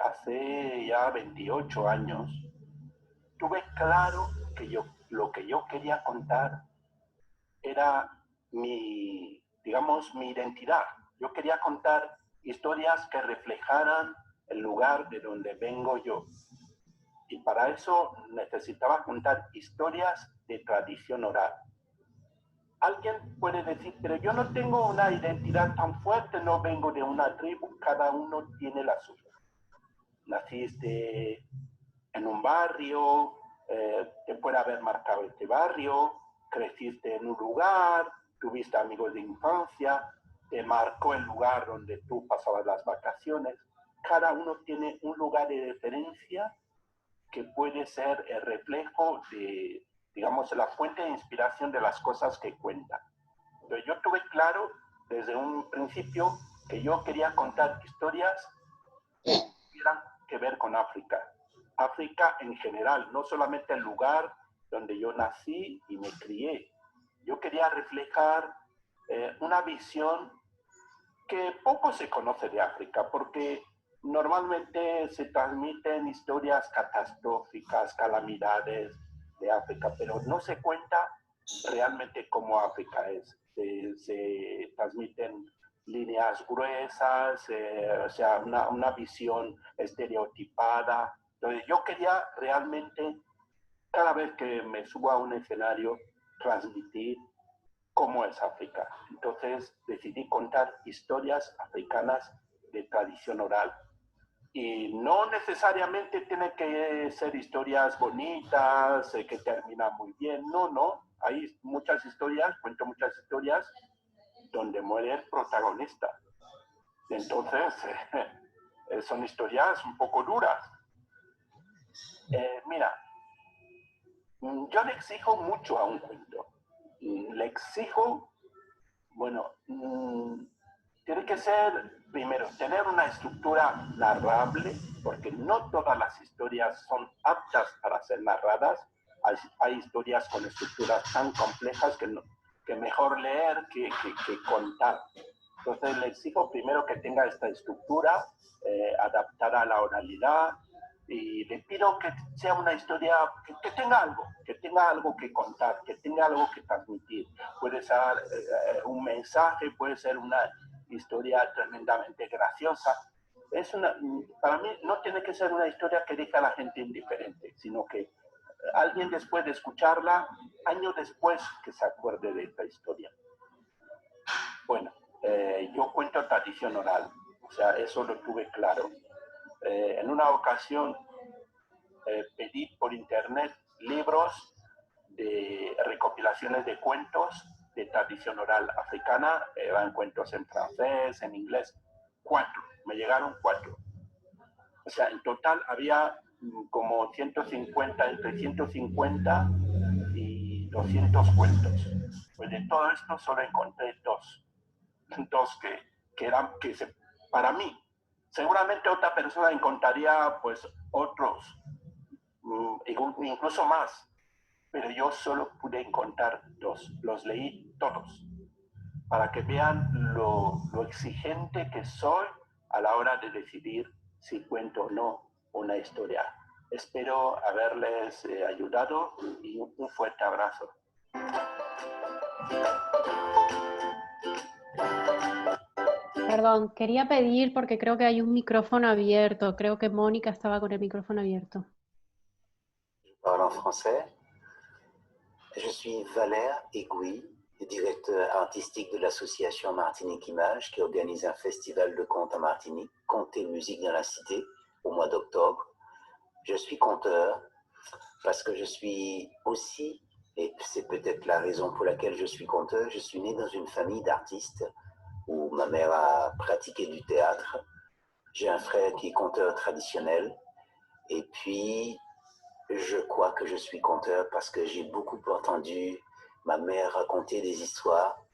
hace ya 28 años, tuve claro que lo que yo quería contar era mi identidad. Yo quería contar historias que reflejaran el lugar de donde vengo yo. Y para eso necesitaba contar historias de tradición oral. Alguien puede decir, pero yo no tengo una identidad tan fuerte, no vengo de una tribu, cada uno tiene la suya. Naciste en un barrio, te puede haber marcado este barrio, creciste en un lugar, tuviste amigos de infancia, te marcó el lugar donde tú pasabas las vacaciones. Cada uno tiene un lugar de referencia que puede ser el reflejo de digamos, la fuente de inspiración de las cosas que cuenta. Entonces yo tuve claro desde un principio que yo quería contar historias que tuvieran que ver con África. África en general, no solamente el lugar donde yo nací y me crié. Yo quería reflejar una visión que poco se conoce de África, porque normalmente se transmiten historias catastróficas, calamidades de África, pero no se cuenta realmente cómo África es. Se transmiten líneas gruesas, o sea, una visión estereotipada. Entonces yo quería realmente, cada vez que me subo a un escenario, transmitir cómo es África. Entonces decidí contar historias africanas de tradición oral. Y no necesariamente tiene que ser historias bonitas, que terminan muy bien. No, no. Hay muchas historias, cuento muchas historias, donde muere el protagonista. Entonces, son historias un poco duras. Mira, yo le exijo mucho a un cuento. Le exijo, bueno, tiene que ser, primero, tener una estructura narrable, porque no todas las historias son aptas para ser narradas. Hay historias con estructuras tan complejas que mejor leer que contar. Entonces le exijo primero que tenga esta estructura adaptada a la oralidad, y le pido que sea una historia que tenga algo que contar, que tenga algo que transmitir. Puede ser un mensaje, puede ser una historia tremendamente graciosa. Para mí no tiene que ser una historia que deje a la gente indiferente, sino que alguien después de escucharla, años después, que se acuerde de esta historia. Bueno, yo cuento tradición oral, o sea, eso lo tuve claro. En una ocasión pedí por internet libros de recopilaciones de cuentos de tradición oral africana. Eran cuentos en francés, en inglés. 4, me llegaron 4. O sea, en total había como 150, entre 150 y 200 cuentos. Pues de todo esto solo encontré dos para mí. Seguramente otra persona encontraría pues otros, incluso más, pero yo solo pude encontrar 2. Los leí todos para que vean lo exigente que soy a la hora de decidir si cuento o no una historia. Espero haberles ayudado y un fuerte abrazo. Perdón, quería pedir porque creo que hay un micrófono abierto. Creo que Mónica estaba con el micrófono abierto. Je parle en français. Je suis Valère Egui, directeur artistique de l'association Martinique Images, qui organise un festival de contes à Martinique, Contes et musique dans la cité, au mois d'octobre. Je suis conteur parce que je suis aussi, et c'est peut-être la raison pour laquelle je suis conteur, je suis né dans une famille d'artistes où ma mère a pratiqué du théâtre. J'ai un frère qui est conteur traditionnel. Et puis, je crois que je suis conteur parce que j'ai beaucoup entendu ma mère raconter des histoires.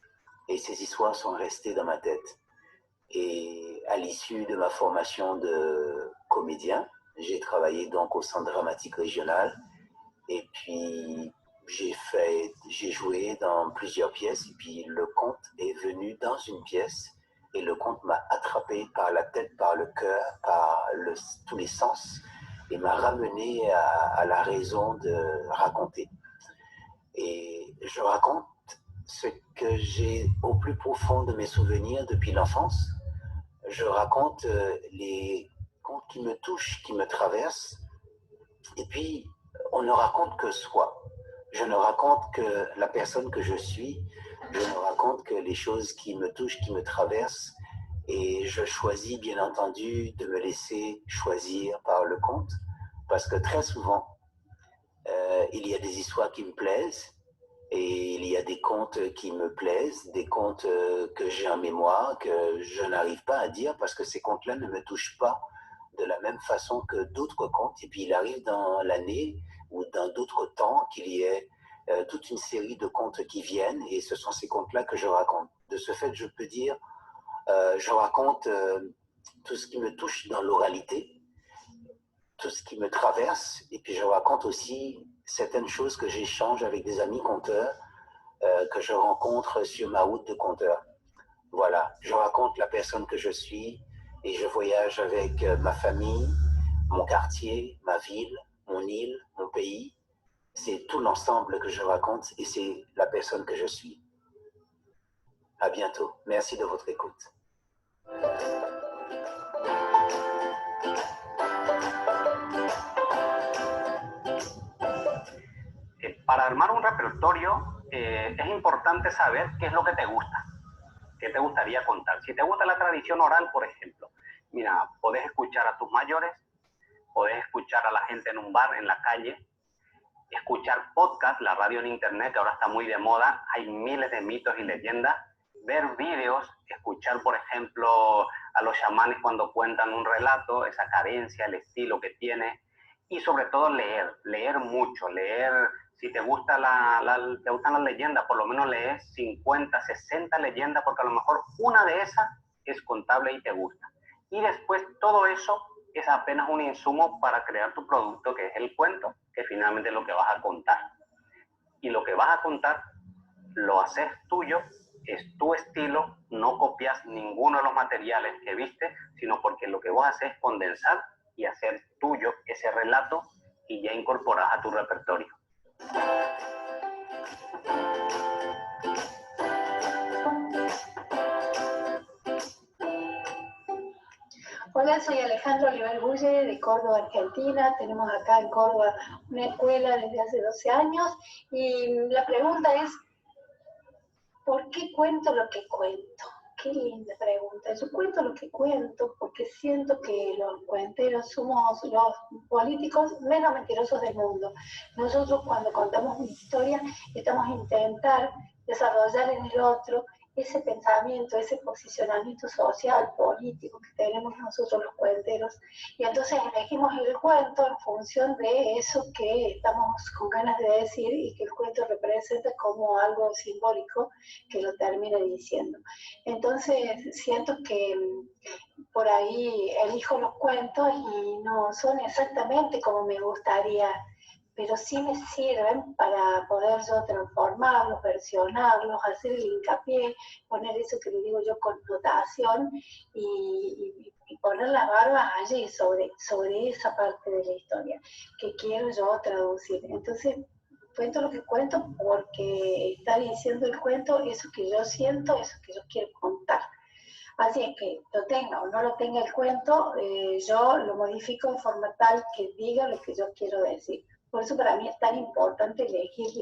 Et ces histoires sont restées dans ma tête. Et à l'issue de ma formation de comédien, j'ai travaillé donc au Centre dramatique régional. Et puis, j'ai joué dans plusieurs pièces, et puis le conte est venu dans une pièce, et le conte m'a attrapé par la tête, par le cœur, par tous les sens, et m'a ramené à la raison de raconter. Et je raconte ce que j'ai au plus profond de mes souvenirs depuis l'enfance. Je raconte les contes qui me touchent, qui me traversent, et puis on ne raconte que soi. Je ne raconte que la personne que je suis, je ne raconte que les choses qui me touchent, qui me traversent, et je choisis bien entendu de me laisser choisir par le conte, parce que très souvent, il y a des histoires qui me plaisent, et il y a des contes qui me plaisent, des contes que j'ai en mémoire, que je n'arrive pas à dire, parce que ces contes-là ne me touchent pas de la même façon que d'autres contes, et puis il arrive dans l'année ou dans d'autres temps qu'il y ait toute une série de contes qui viennent, et ce sont ces contes-là que je raconte. De ce fait, je peux dire, je raconte tout ce qui me touche dans l'oralité, tout ce qui me traverse, et puis je raconte aussi certaines choses que j'échange avec des amis conteurs, que je rencontre sur ma route de conteur. Voilà, je raconte la personne que je suis, et je voyage avec ma famille, mon quartier, ma ville, mon île, mon pays. C'est tout l'ensemble que je raconte, et c'est la personne que je suis. À bientôt. Merci de votre écoute. Para armar un repertorio es importante saber qué es lo que te gusta, qué te gustaría contar. Si te gusta la tradición oral, por ejemplo, mira, podés escuchar a tus mayores, podés escuchar a la gente en un bar, en la calle, escuchar podcast, la radio en internet, que ahora está muy de moda, hay miles de mitos y leyendas, ver vídeos, escuchar, por ejemplo, a los chamanes cuando cuentan un relato, esa cadencia, el estilo que tiene, y sobre todo leer mucho, leer. Si te gusta te gustan las leyendas, por lo menos lees 50, 60 leyendas, porque a lo mejor una de esas es contable y te gusta. Y después todo eso es apenas un insumo para crear tu producto, que es el cuento, que finalmente es lo que vas a contar. Y lo que vas a contar lo haces tuyo, es tu estilo, no copias ninguno de los materiales que viste, sino porque lo que vos haces es condensar y hacer tuyo ese relato y ya incorporas a tu repertorio. Hola, soy Alejandro Oliver Bulle de Córdoba, Argentina. Tenemos acá en Córdoba una escuela desde hace 12 años y la pregunta es, ¿por qué cuento lo que cuento? Qué linda pregunta. Yo cuento lo que cuento porque siento que los cuenteros somos los políticos menos mentirosos del mundo. Nosotros cuando contamos una historia estamos intentar desarrollar en el otro ese pensamiento, ese posicionamiento social, político que tenemos nosotros los cuenteros. Y entonces elegimos el cuento en función de eso que estamos con ganas de decir y que el cuento representa como algo simbólico que lo termina diciendo. Entonces siento que por ahí elijo los cuentos y no son exactamente como me gustaría, pero sí me sirven para poder yo transformarlos, versionarlos, hacer el hincapié, poner eso que le digo yo, connotación, y poner las barbas allí, sobre esa parte de la historia que quiero yo traducir. Entonces, cuento lo que cuento porque está diciendo el cuento eso que yo siento, eso que yo quiero contar. Así es que lo tenga o no lo tenga el cuento, yo lo modifico en forma tal que diga lo que yo quiero decir. Por eso para mí es tan importante elegir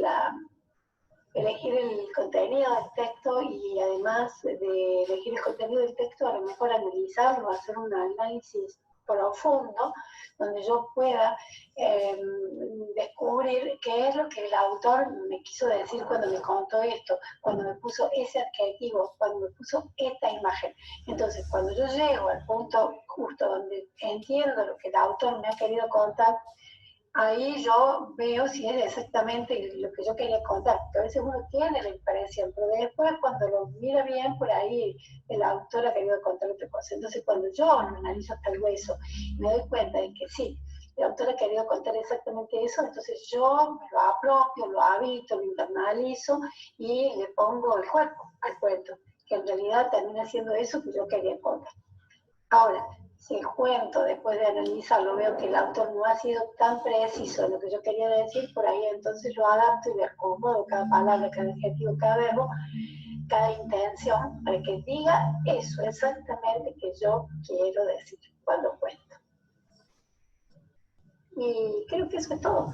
el contenido del texto y además de elegir el contenido del texto, a lo mejor analizarlo, hacer un análisis profundo, donde yo pueda descubrir qué es lo que el autor me quiso decir cuando me contó esto, cuando me puso ese adjetivo, cuando me puso esta imagen. Entonces, cuando yo llego al punto justo donde entiendo lo que el autor me ha querido contar, ahí yo veo si es exactamente lo que yo quería contar. A veces uno tiene la impresión, pero después cuando lo mira bien, por ahí el autor ha querido contar otra cosa. Entonces cuando yo lo analizo hasta el hueso, me doy cuenta de que sí, el autor ha querido contar exactamente eso, entonces yo lo apropio, lo habito, lo internalizo y le pongo el cuerpo al cuento, que en realidad termina siendo eso que yo quería contar. Ahora, si el cuento, después de analizarlo, veo que el autor no ha sido tan preciso en lo que yo quería decir, por ahí entonces lo adapto y le acomodo cada palabra, cada adjetivo, cada verbo, cada intención, para que diga eso exactamente que yo quiero decir cuando cuento. Y creo que eso es todo.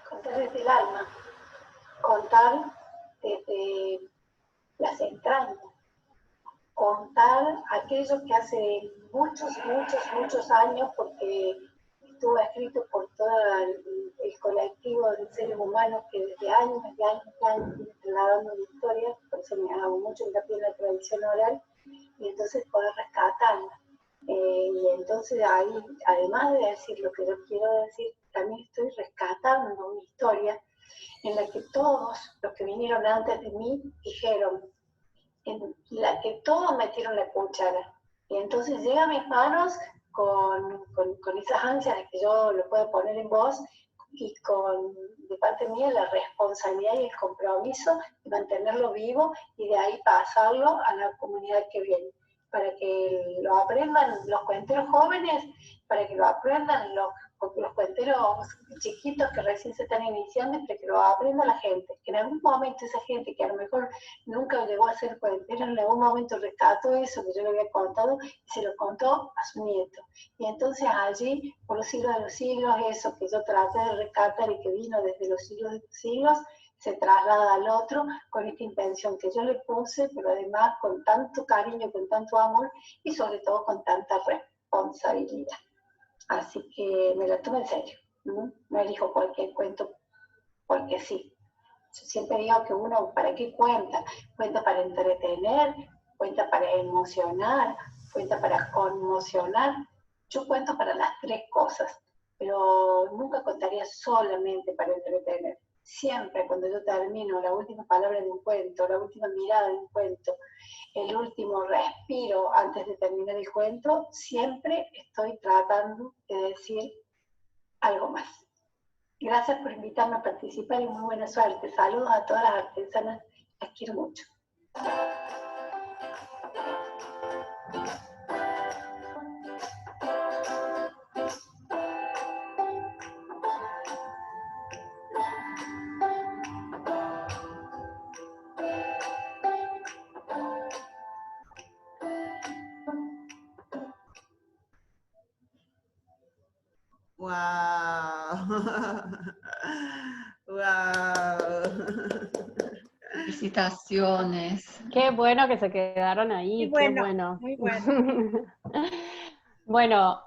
Contar desde el alma, contar desde las entrañas, contar aquello que hace muchos años, porque estuvo escrito por todo el colectivo de seres humanos que desde años vienen trasladando la historia, por eso me hago mucho hincapié en la tradición oral, y entonces poder rescatarla. Y entonces ahí, además de decir lo que yo quiero decir, también estoy rescatando una historia en la que todos los que vinieron antes de mí dijeron, en la que todos metieron la cuchara. Y entonces llega a mis manos con esas ansias de que yo lo pueda poner en voz y con, de parte mía, la responsabilidad y el compromiso de mantenerlo vivo y de ahí pasarlo a la comunidad que viene, para que lo aprendan los cuenteros jóvenes, para que lo aprendan los cuenteros chiquitos que recién se están iniciando, para que lo aprenda la gente, que en algún momento esa gente que a lo mejor nunca llegó a ser cuentera, en algún momento rescató eso que yo le había contado y se lo contó a su nieto. Y entonces allí, por los siglos de los siglos, eso que yo traté de rescatar y que vino desde los siglos de los siglos, se traslada al otro con esta intención que yo le puse, pero además con tanto cariño, con tanto amor y sobre todo con tanta responsabilidad. Así que me lo tomo en serio, no elijo cualquier cuento porque sí. Yo siempre digo que uno, ¿para qué cuenta? Cuenta para entretener, cuenta para emocionar, cuenta para conmocionar. Yo cuento para las tres cosas, pero nunca contaría solamente para entretener. Siempre cuando yo termino la última palabra de un cuento, la última mirada de un cuento, el último respiro antes de terminar el cuento, siempre estoy tratando de decir algo más. Gracias por invitarme a participar y muy buena suerte. Saludos a todas las artesanas, las quiero mucho. ¡Wow! ¡Wow! Felicitaciones. Qué bueno que se quedaron ahí, Muy qué bueno, bueno. muy bueno. Bueno,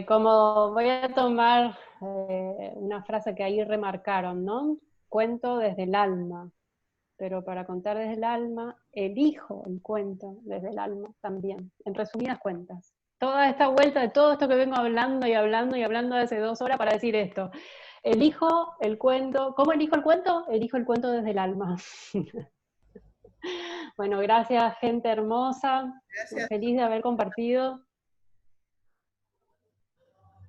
como voy a tomar una frase que ahí remarcaron, ¿no? Cuento desde el alma, pero para contar desde el alma, elijo el cuento desde el alma también, en resumidas cuentas. Toda esta vuelta de todo esto que vengo hablando y hablando y hablando hace 2 horas para decir esto. Elijo el cuento. ¿Cómo elijo el cuento? Elijo el cuento desde el alma. Bueno, gracias, gente hermosa. Gracias. Feliz de haber compartido.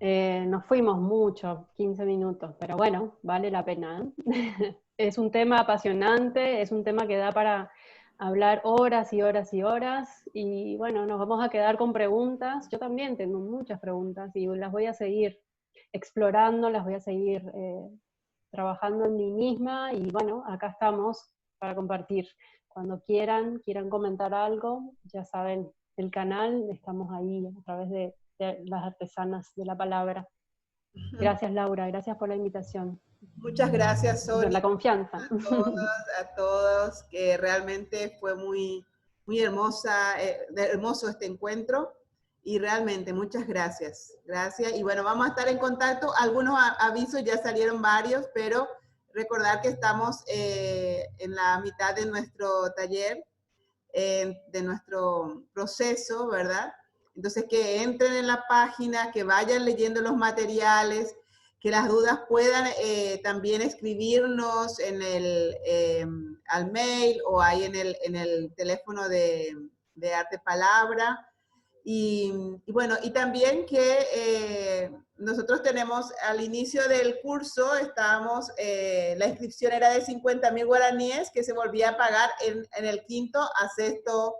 Nos fuimos mucho, 15 minutos, pero bueno, vale la pena, ¿eh? Es un tema apasionante, es un tema que da para hablar horas y horas y horas, y bueno, nos vamos a quedar con preguntas. Yo también tengo muchas preguntas y las voy a seguir explorando, las voy a seguir trabajando en mí misma, y bueno, acá estamos para compartir. Cuando quieran comentar algo, ya saben, el canal, estamos ahí a través de las artesanas de la palabra. Gracias, Laura, gracias por la invitación. Muchas gracias, Sonia. Por la confianza. A todos, que realmente fue muy, muy hermoso este encuentro, y realmente muchas gracias. Gracias, y bueno, vamos a estar en contacto. Algunos avisos, ya salieron varios, pero recordar que estamos en la mitad de nuestro taller, de nuestro proceso, ¿verdad? Entonces, que entren en la página, que vayan leyendo los materiales, que las dudas puedan también escribirnos en al mail o ahí en el teléfono de Arte Palabra. Y bueno, y también que nosotros tenemos al inicio del curso, la inscripción era de 50.000 guaraníes, que se volvía a pagar en el 5º a 6º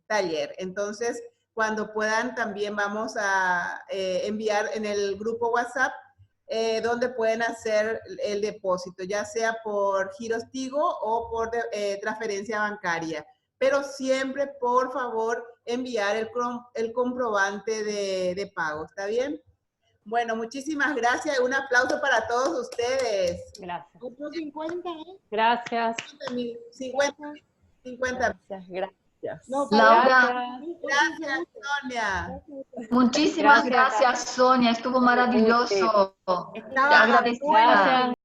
taller. Entonces, cuando puedan, también vamos a enviar en el grupo WhatsApp donde pueden hacer el depósito, ya sea por giros Tigo o por transferencia bancaria. Pero siempre, por favor, enviar el comprobante de pago. ¿Está bien? Bueno, muchísimas gracias. Un aplauso para todos ustedes. Gracias. Otros 50, ¿eh? Gracias. 50. Gracias. No, Laura. Gracias, Sonia. Muchísimas gracias, Sonia. Estuvo maravilloso. Te agradecemos. Gracias.